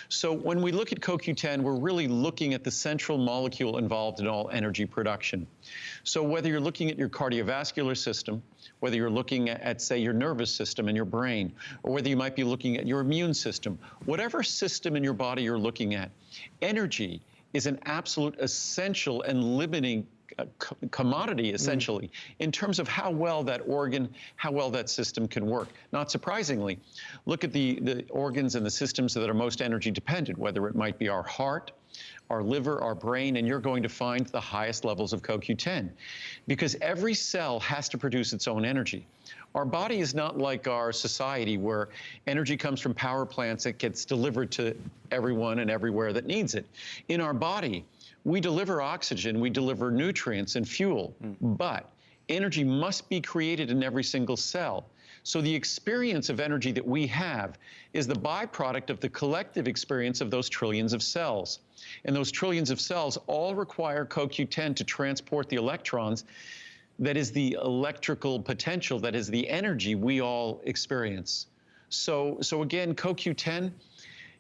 So when we look at CoQ10, we're really looking at the central molecule involved in all energy production. So whether you're looking at your cardiovascular system, whether you're looking at, say, your nervous system and your brain, or whether you might be looking at your immune system, whatever system in your body you're looking at, energy is an absolute essential and limiting commodity, essentially, in terms of how well that organ, how well that system can work. Not surprisingly, look at the organs and the systems that are most energy dependent, whether it might be our heart, our liver, our brain, and you're going to find the highest levels of CoQ10 because every cell has to produce its own energy. Our body is not like our society where energy comes from power plants that gets delivered to everyone and everywhere that needs it. In our body, we deliver oxygen, we deliver nutrients and fuel, but energy must be created in every single cell. So the experience of energy that we have is the byproduct of the collective experience of those trillions of cells. And those trillions of cells all require CoQ10 to transport the electrons. That is the electrical potential, that is the energy we all experience. So again, CoQ10,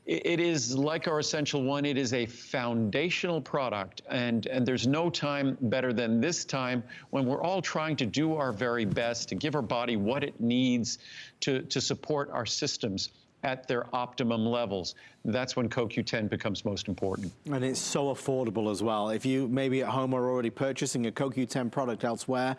it is like our Essential One. It is a foundational product, and there's no time better than this time when we're all trying to do our very best to give our body what it needs to support our systems at their optimum levels. That's when CoQ10 becomes most important. And it's so affordable as well. If you maybe at home are already purchasing a CoQ10 product elsewhere,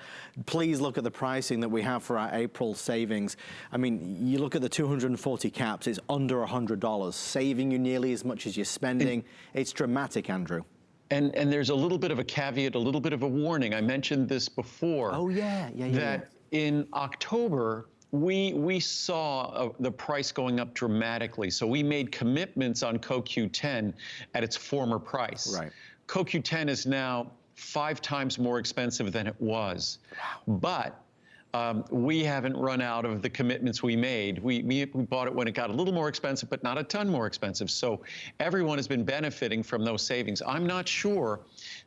please look at the pricing that we have for our April savings. I mean, you look at the 240 caps, it's under $100, saving you nearly as much as you're spending. It's dramatic, Andrew. And there's a little bit of a caveat, a little bit of a warning. I mentioned this before. Oh, yeah. That in October, we saw the price going up dramatically. So we made commitments on CoQ10 at its former price. Right. CoQ10 is now 5 times more expensive than it was. Wow. But we haven't run out of the commitments we made. We bought it when it got a little more expensive, but not a ton more expensive. So everyone has been benefiting from those savings. I'm not sure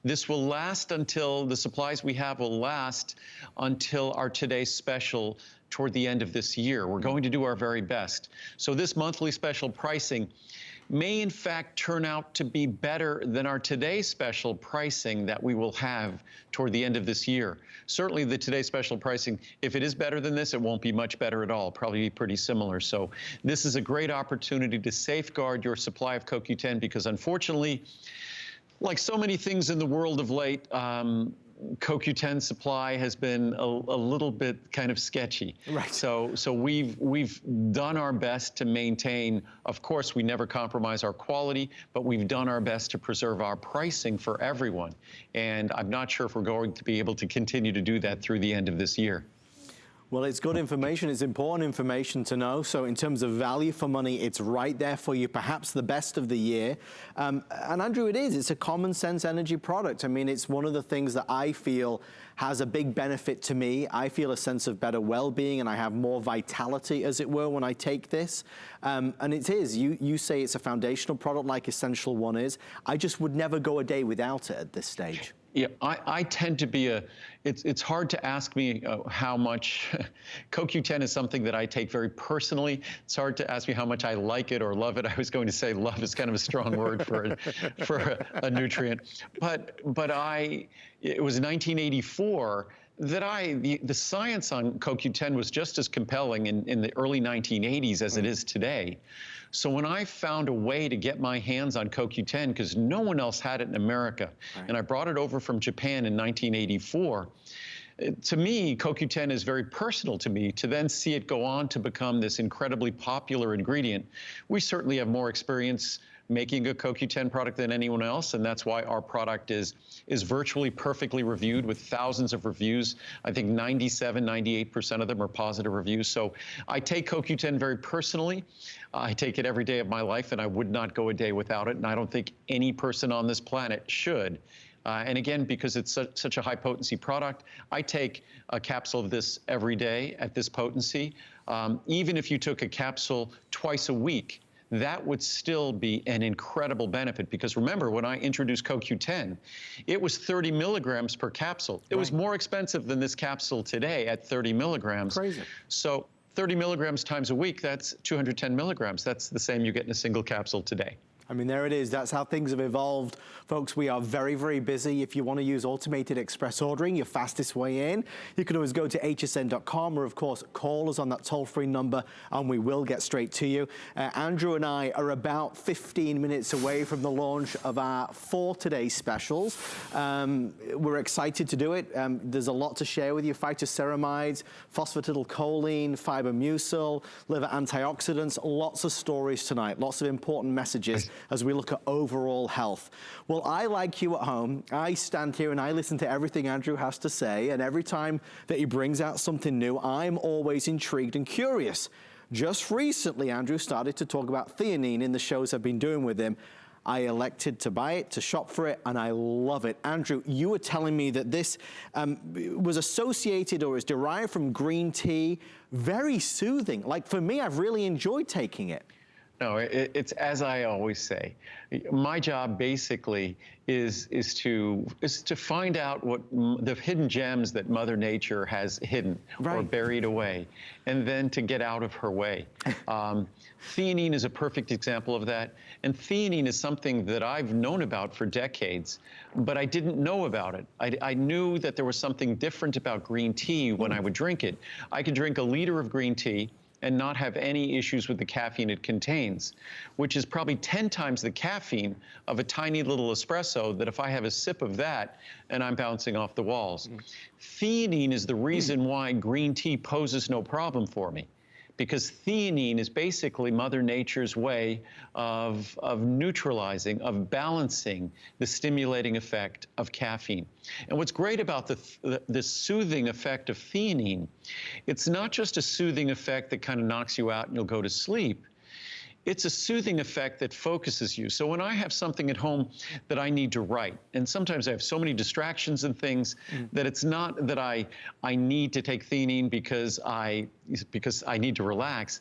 this will last until the supplies we have will last until our today's special toward the end of this year. We're going to do our very best. So this monthly special pricing may in fact turn out to be better than our today's special pricing that we will have toward the end of this year. Certainly the today's special pricing, if it is better than this, it won't be much better at all, probably be pretty similar. So this is a great opportunity to safeguard your supply of CoQ10 because unfortunately, like so many things in the world of late, CoQ10 supply has been a little bit kind of sketchy. Right. So we've done our best to maintain, of course, we never compromise our quality, but we've done our best to preserve our pricing for everyone. And I'm not sure if we're going to be able to continue to do that through the end of this year. Well, it's good information. It's important information to know. So in terms of value for money, it's right there for you, perhaps the best of the year. And Andrew, it's a common sense energy product. I mean, it's one of the things that I feel has a big benefit to me. I feel a sense of better well-being and I have more vitality, as it were, when I take this. And it is, you say it's a foundational product like Essential One is. I just would never go a day without it at this stage. Yeah, I tend to be it's hard to ask me how much, CoQ10 is something that I take very personally. It's hard to ask me how much I like it or love it. I was going to say love is kind of a strong word for a nutrient. But it was 1984 that the science on CoQ10 was just as compelling in the early 1980s as it is today. So when I found a way to get my hands on CoQ10, because no one else had it in America, right, and I brought it over from Japan in 1984, to me, CoQ10 is very personal to me. To then see it go on to become this incredibly popular ingredient, we certainly have more experience making a CoQ10 product than anyone else, and that's why our product is virtually perfectly reviewed with thousands of reviews. I think 97, 98% of them are positive reviews. So I take CoQ10 very personally. I take it every day of my life, and I would not go a day without it, and I don't think any person on this planet should. And again, because it's such a high potency product, I take a capsule of this every day at this potency. Even if you took a capsule twice a week, that would still be an incredible benefit, because remember, when I introduced CoQ10, it was 30 milligrams per capsule. It was more expensive than this capsule today at 30 milligrams. Crazy. So 30 milligrams times a week, that's 210 milligrams. That's the same you get in a single capsule today. I mean, there it is. That's how things have evolved. Folks, we are very, very busy. If you want to use automated express ordering, your fastest way in, you can always go to hsn.com or, of course, call us on that toll-free number, and we will get straight to you. Andrew and I are about 15 minutes away from the launch of our 4 Today specials. We're excited to do it. There's a lot to share with you. Phytoceramides, phosphatidylcholine, fiber mucil, liver antioxidants, lots of stories tonight, lots of important messages as we look at overall health. Well, I, like you at home, I stand here and I listen to everything Andrew has to say, and every time that he brings out something new, I'm always intrigued and curious. Just recently, Andrew started to talk about theanine in the shows I've been doing with him. I elected to buy it, to shop for it, and I love it. Andrew, you were telling me that this was associated or is derived from green tea. Very soothing. Like, for me, I've really enjoyed taking it. No, it's as I always say. My job basically is to find out what the hidden gems that Mother Nature has hidden or buried away, and then to get out of her way. Theanine is a perfect example of that, and theanine is something that I've known about for decades, but I didn't know about it. I knew that there was something different about green tea when I would drink it. I could drink a liter of green tea and not have any issues with the caffeine it contains, which is probably 10 times the caffeine of a tiny little espresso that if I have a sip of that and I'm bouncing off the walls. Theanine is the reason why green tea poses no problem for me, because theanine is basically Mother Nature's way of neutralizing, of balancing the stimulating effect of caffeine. And what's great about the soothing effect of theanine, it's not just a soothing effect that kind of knocks you out and you'll go to sleep. It's a soothing effect that focuses you. So when I have something at home that I need to write, and sometimes I have so many distractions and things that it's not that I need to take theanine because I need to relax.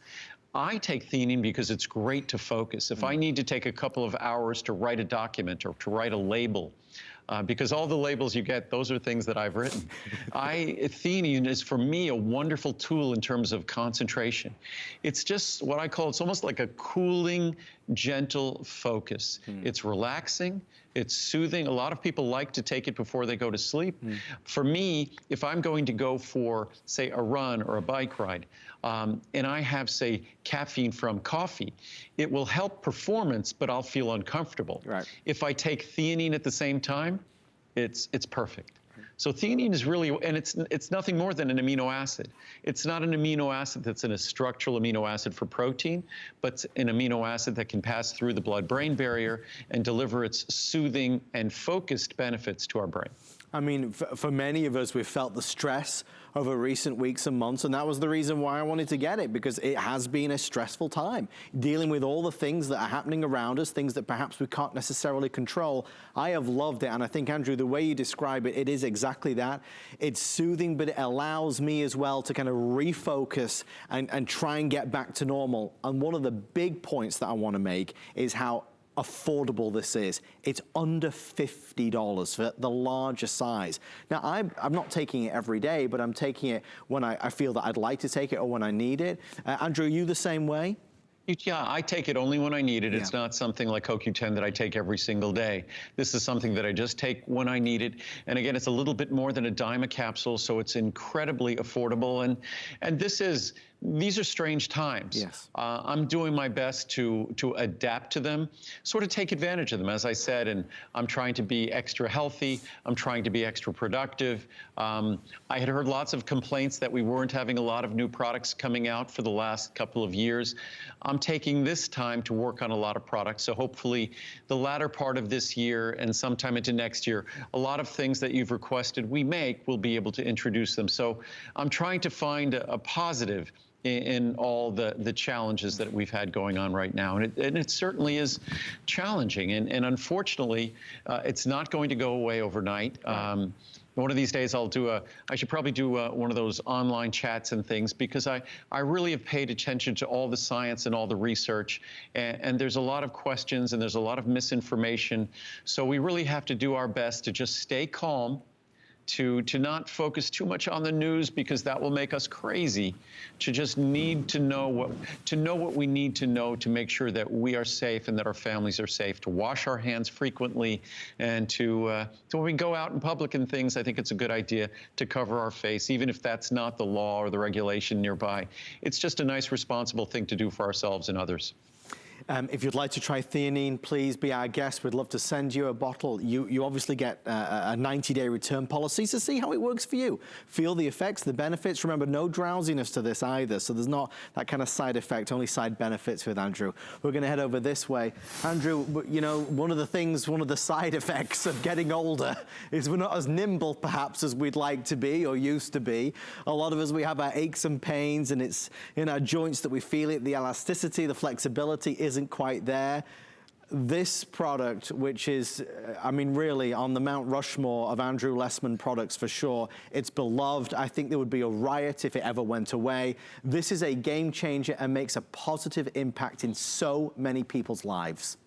I take theanine because it's great to focus. If I need to take a couple of hours to write a document or to write a label, because all the labels you get, those are things that I've written. Theanine is, for me, a wonderful tool in terms of concentration. It's just what I call, it's almost like a cooling, gentle focus. It's relaxing, it's soothing. A lot of people like to take it before they go to sleep. For me, if I'm going to go for, say, a run or a bike ride, and I have, say, caffeine from coffee, it will help performance, but I'll feel uncomfortable. If I take theanine at the same time, it's perfect. So theanine is really, and it's nothing more than an amino acid. It's not an amino acid that's a structural amino acid for protein, but an amino acid that can pass through the blood-brain barrier and deliver its soothing and focused benefits to our brain. I mean, for many of us, we've felt the stress over recent weeks and months, and that was the reason why I wanted to get it, because it has been a stressful time, dealing with all the things that are happening around us, things that perhaps we can't necessarily control. I have loved it, and I think, Andrew, the way you describe it, it is exactly that. It's soothing, but it allows me as well to kind of refocus and try and get back to normal. And one of the big points that I want to make is how affordable this is. It's under $50 for the larger size. Now, I'm not taking it every day, but I'm taking it when I feel that I'd like to take it or when I need it. Andrew, are you the same way? Yeah, I take it only when I need it. It's not something like CoQ10 that I take every single day. This is something that I just take when I need it. And again, it's a little bit more than a dime a capsule, so it's incredibly affordable. And these are strange times. Yes. I'm doing my best to adapt to them, sort of take advantage of them, as I said, and I'm trying to be extra healthy. I'm trying to be extra productive. I had heard lots of complaints that we weren't having a lot of new products coming out for the last couple of years. I'm taking this time to work on a lot of products, so hopefully the latter part of this year and sometime into next year, a lot of things that you've requested we make, we'll be able to introduce them. So I'm trying to find a positive in all the challenges that we've had going on right now. And it certainly is challenging. And unfortunately, it's not going to go away overnight. One of these days I should probably do one of those online chats and things, because I really have paid attention to all the science and all the research. And there's a lot of questions and there's a lot of misinformation. So we really have to do our best to just stay calm, to not focus too much on the news, because that will make us crazy, to just need to know what we need to know to make sure that we are safe and that our families are safe, to wash our hands frequently, and to when we go out in public and things, I think it's a good idea to cover our face, even if that's not the law or the regulation nearby. It's just a nice, responsible thing to do for ourselves and others. If you'd like to try theanine, please be our guest. We'd love to send you a bottle. You obviously get a 90-day return policy to see how it works for you. Feel the effects, the benefits. Remember, no drowsiness to this either, so there's not that kind of side effect, only side benefits with Andrew. We're going to head over this way. Andrew, you know, one of the side effects of getting older is we're not as nimble, perhaps, as we'd like to be or used to be. A lot of us, we have our aches and pains, and it's in our joints that we feel it. The elasticity, the flexibility isn't quite there. this product, which is, I mean, really on the Mount Rushmore of Andrew Lessman products for sure. It's beloved. I think there would be a riot if it ever went away. This is a game changer and makes a positive impact in so many people's lives.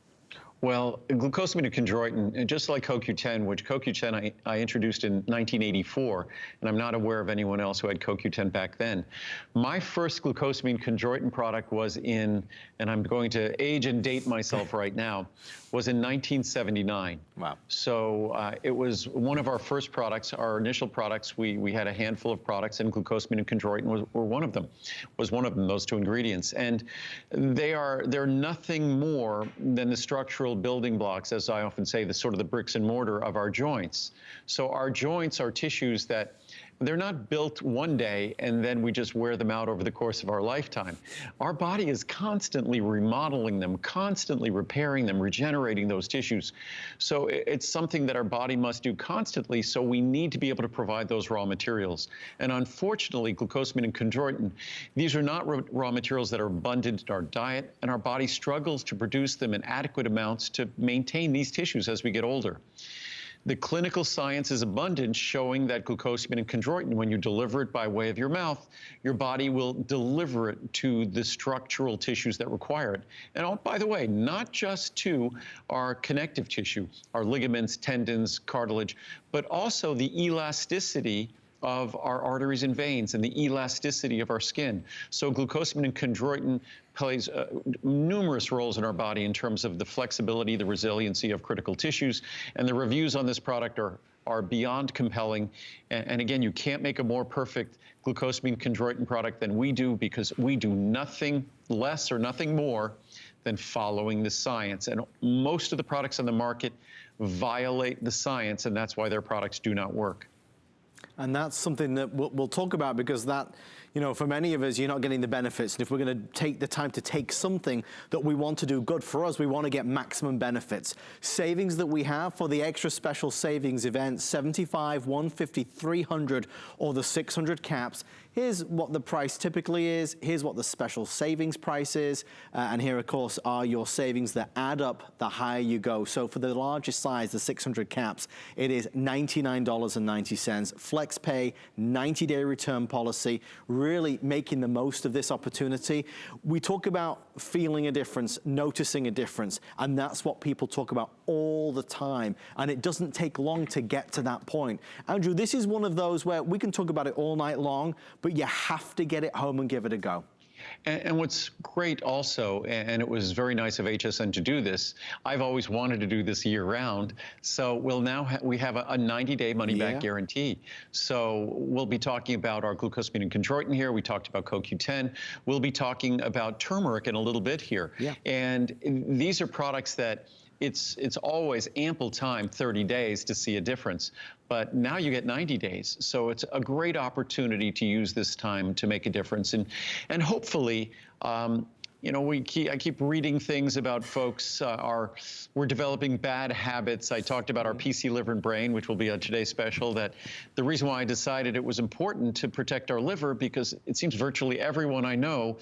Well, glucosamine and chondroitin, and just like CoQ10, which CoQ10 I introduced in 1984, and I'm not aware of anyone else who had CoQ10 back then. My first glucosamine chondroitin product was in, and I'm going to age and date myself right now, was in 1979. Wow. So it was one of our first products, our initial products. We had a handful of products, and glucosamine and chondroitin were one of them, those two ingredients. And they're nothing more than the structural building blocks, as I often say, the sort of the bricks and mortar of our joints. So our joints are tissues that they're not built one day and then we just wear them out over the course of our lifetime. Our body is constantly remodeling them, constantly repairing them, regenerating those tissues. So it's something that our body must do constantly, so we need to be able to provide those raw materials. And unfortunately, glucosamine and chondroitin, these are not raw materials that are abundant in our diet, and our body struggles to produce them in adequate amounts to maintain these tissues as we get older. The clinical science is abundant, showing that glucosamine and chondroitin, when you deliver it by way of your mouth, your body will deliver it to the structural tissues that require it. And by the way, not just to our connective tissue, our ligaments, tendons, cartilage, but also the elasticity of our arteries and veins and the elasticity of our skin. So glucosamine and chondroitin plays numerous roles in our body in terms of the flexibility, the resiliency of critical tissues, and the reviews on this product are beyond compelling. And again, you can't make a more perfect glucosamine chondroitin product than we do, because we do nothing less or nothing more than following the science. And most of the products on the market violate the science, and that's why their products do not work. And that's something that we'll talk about, because that, you know, for many of us, you're not getting the benefits. And if we're going to take the time to take something that we want to do good for us, we want to get maximum benefits. Savings that we have for the extra special savings event, 75, 150, 300, or the 600 caps. Here's what the price typically is. Here's what the special savings price is. And here, of course, are your savings that add up the higher you go. So for the largest size, the 600 caps, it is $99.90. Flex pay, 90-day return policy, really making the most of this opportunity. We talk about feeling a difference, noticing a difference, and that's what people talk about all the time. And it doesn't take long to get to that point. Andrew, this is one of those where we can talk about it all night long, but you have to get it home and give it a go. And what's great also, and it was very nice of HSN to do this, I've always wanted to do this year round, so we'll now we have a 90-day money-back guarantee. So we'll be talking about our glucosamine and chondroitin here. We talked about CoQ10. We'll be talking about turmeric in a little bit here. And these are products that it's always ample time, 30 days, to see a difference. But now you get 90 days. So it's a great opportunity to use this time to make a difference. And hopefully, you know, I keep reading things about folks we're developing bad habits. I talked about our PC liver and brain, which will be on today's special, that the reason why I decided it was important to protect our liver, because it seems virtually everyone I know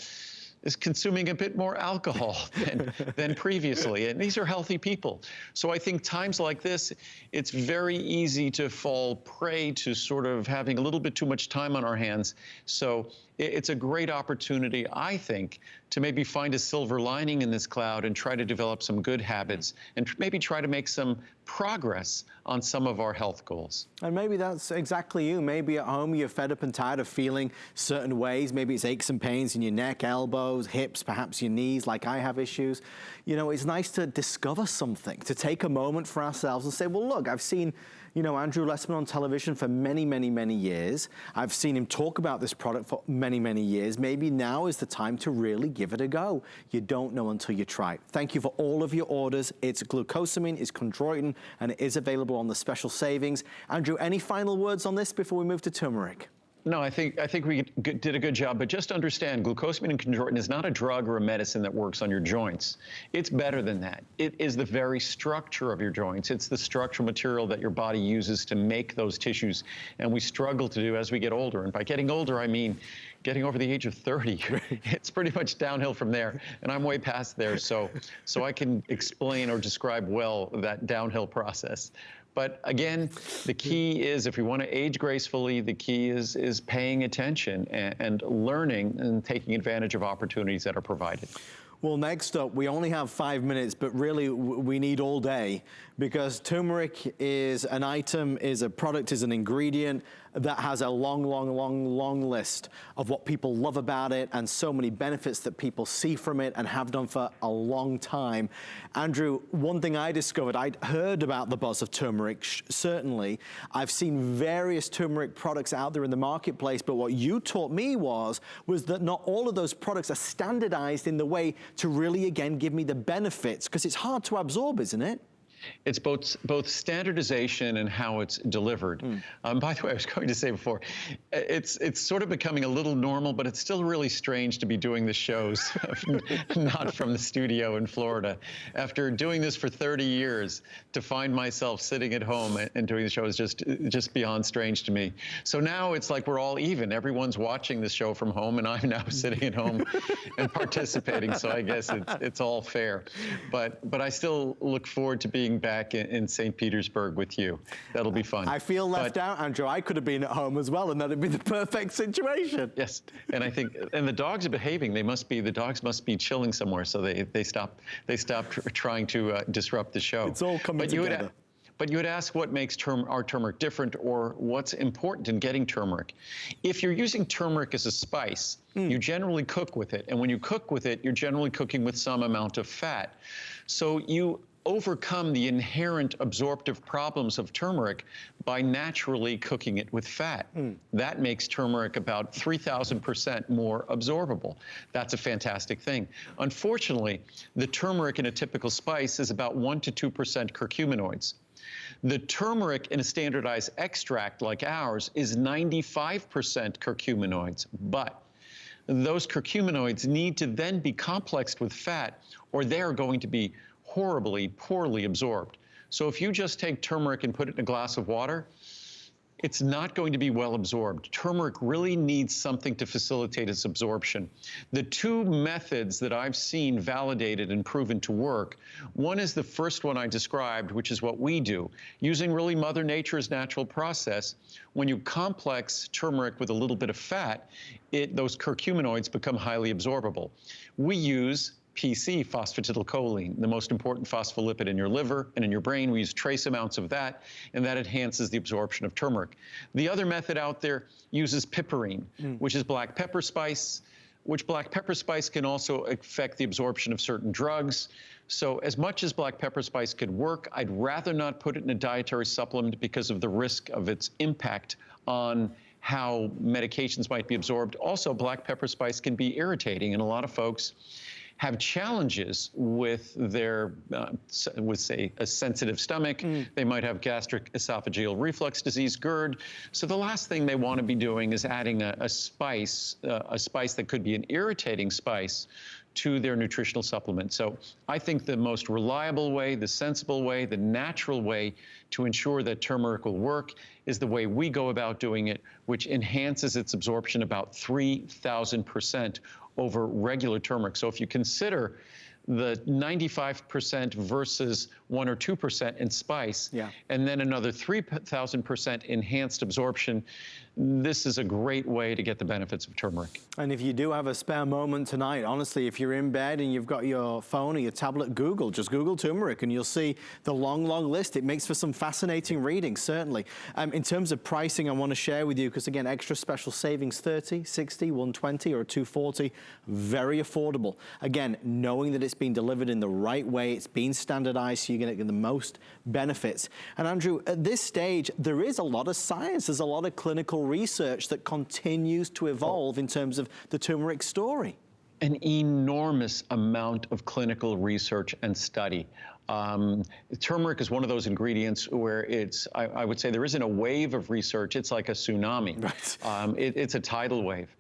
is consuming a bit more alcohol than previously. And these are healthy people. So I think times like this, it's very easy to fall prey to sort of having a little bit too much time on our hands. So it's a great opportunity, I think, to maybe find a silver lining in this cloud and try to develop some good habits and maybe try to make some progress on some of our health goals. And maybe that's exactly you. Maybe at home you're fed up and tired of feeling certain ways. Maybe it's aches and pains in your neck, elbows, hips, perhaps your knees, like I have issues. You know, it's nice to discover something, to take a moment for ourselves and say, well, look, I've seen, you know, Andrew Lessman on television for many, many, many years. I've seen him talk about this product for many, many years. Maybe now is the time to really give it a go. You don't know until you try. Thank you for all of your orders. It's glucosamine, it's chondroitin, and it is available on the special savings. Andrew, any final words on this before we move to turmeric? No, I think we did a good job, but just understand glucosamine and chondroitin is not a drug or a medicine that works on your joints. It's better than that. It is the very structure of your joints. It's the structural material that your body uses to make those tissues, and we struggle to do as we get older. And by getting older, I mean getting over the age of 30. It's pretty much downhill from there, and I'm way past there, so I can explain or describe well that downhill process. But again, the key is, if we want to age gracefully, the key is paying attention and learning and taking advantage of opportunities that are provided. Well, next up, we only have 5 minutes, but really we need all day, because turmeric is an item, is a product, is an ingredient that has a long list of what people love about it, and so many benefits that people see from it and have done for a long time. Andrew, one thing I discovered, I'd heard about the buzz of turmeric, certainly. I've seen various turmeric products out there in the marketplace, but what you taught me was that not all of those products are standardized in the way to really, again, give me the benefits, because it's hard to absorb, isn't it? It's both standardization and how it's delivered. By the way, I was going to say before, it's sort of becoming a little normal, but it's still really strange to be doing the shows not from the studio in Florida. After doing this for 30 years, to find myself sitting at home and doing the show is just beyond strange to me. So now it's like we're all even. Everyone's watching the show from home, and I'm now sitting at home and participating. So I guess it's all fair. But I still look forward to being back in St. Petersburg with you. That'll be fun. I feel left out, Andrew. I could have been at home as well, and that'd be the perfect situation. Yes, and I think, and the dogs are behaving. The dogs must be chilling somewhere, so they stop trying to disrupt the show. It's all coming together. But you had asked what makes our turmeric different, or what's important in getting turmeric. If you're using turmeric as a spice, you generally cook with it. And when you cook with it, you're generally cooking with some amount of fat. So you overcome the inherent absorptive problems of turmeric by naturally cooking it with fat. That makes turmeric about 3,000% more absorbable. That's a fantastic thing. Unfortunately, the turmeric in a typical spice is about 1 to 2% curcuminoids. The turmeric in a standardized extract like ours is 95% curcuminoids, but those curcuminoids need to then be complexed with fat, or they're going to be horribly, poorly absorbed. So if you just take turmeric and put it in a glass of water, it's not going to be well absorbed. Turmeric really needs something to facilitate its absorption. The two methods that I've seen validated and proven to work, one is the first one I described, which is what we do. Using really Mother Nature's natural process, when you complex turmeric with a little bit of fat, those curcuminoids become highly absorbable. We use PC, phosphatidylcholine, the most important phospholipid in your liver and in your brain. We use trace amounts of that, and that enhances the absorption of turmeric. The other method out there uses piperine, which is black pepper spice, which black pepper spice can also affect the absorption of certain drugs. So as much as black pepper spice could work, I'd rather not put it in a dietary supplement because of the risk of its impact on how medications might be absorbed. Also, black pepper spice can be irritating, and a lot of folks have challenges with their, with say, a sensitive stomach. They might have gastric esophageal reflux disease, GERD. So the last thing they want to be doing is adding a spice that could be an irritating spice to their nutritional supplement. So I think the most reliable way, the sensible way, the natural way to ensure that turmeric will work is the way we go about doing it, which enhances its absorption about 3,000% over regular turmeric. So if you consider the 95% versus 1 or 2% in spice, and then another 3,000% enhanced absorption, this is a great way to get the benefits of turmeric. And if you do have a spare moment tonight, honestly, if you're in bed and you've got your phone or your tablet, just Google turmeric and you'll see the long list. It makes for some fascinating reading, certainly. In terms of pricing, I want to share with you, because again, extra special savings, 30, 60, 120 or 240, very affordable. Again, knowing that it's been delivered in the right way, it's been standardized, so you're going to get the most benefits. And Andrew, at this stage, there is a lot of science, there's a lot of clinical research that continues to evolve in terms of the turmeric story. An enormous amount of clinical research and study. Turmeric is one of those ingredients where it's, I would say there isn't a wave of research, it's like a tsunami. Right. It's a tidal wave.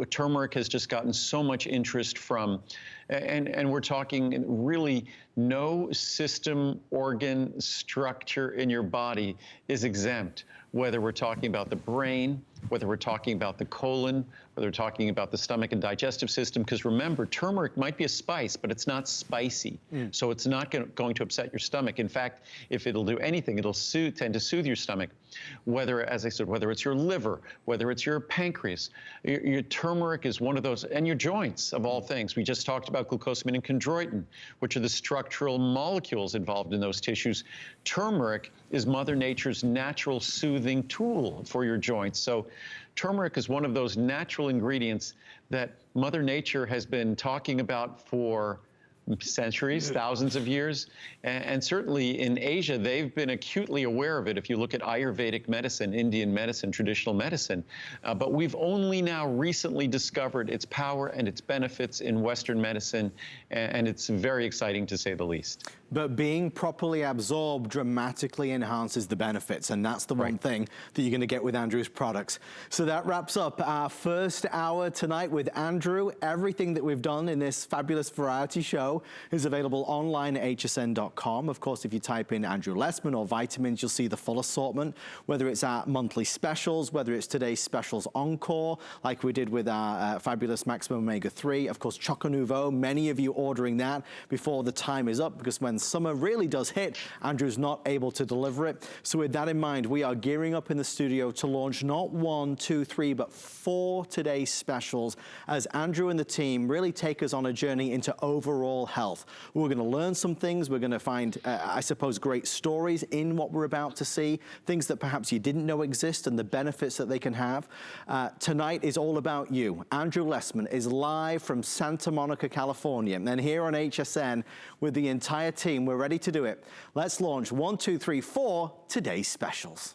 Turmeric has just gotten so much interest from, and we're talking really no system, organ, structure in your body is exempt, whether we're talking about the brain, whether we're talking about the colon, whether we're talking about the stomach and digestive system, because remember, turmeric might be a spice, but it's not spicy. So it's not going to upset your stomach. In fact, if it'll do anything, it'll tend to soothe your stomach. Whether, as I said, whether it's your liver, whether it's your pancreas, your turmeric is one of those, and your joints, of all things. We just talked about glucosamine and chondroitin, which are the structural molecules involved in those tissues. Turmeric is Mother Nature's natural soothing tool for your joints. So turmeric is one of those natural ingredients that Mother Nature has been talking about for centuries, thousands of years. And certainly in Asia, they've been acutely aware of it. If you look at Ayurvedic medicine, Indian medicine, traditional medicine, but we've only now recently discovered its power and its benefits in Western medicine. And it's very exciting to say the least. But being properly absorbed dramatically enhances the benefits, and that's the one thing that you're going to get with Andrew's products. So that wraps up our first hour tonight with Andrew. Everything that we've done in this fabulous variety show is available online at hsn.com. Of course, if you type in Andrew Lessman or vitamins, you'll see the full assortment, whether it's our monthly specials, whether it's today's specials encore, like we did with our fabulous Maximum Omega-3. Of course, Choco Nouveau, many of you ordering that before the time is up, because when summer really does hit, Andrew's not able to deliver it. So with that in mind, we are gearing up in the studio to launch not 1, 2, 3, but 4 today's specials as Andrew and the team really take us on a journey into overall health. We're going to learn some things. We're going to find, I suppose, great stories in what we're about to see, things that perhaps you didn't know exist and the benefits that they can have. Tonight is all about you. Andrew Lessman is live from Santa Monica, California, and here on HSN with the entire team. We're ready to do it. Let's launch 1, 2, 3, 4 today's specials.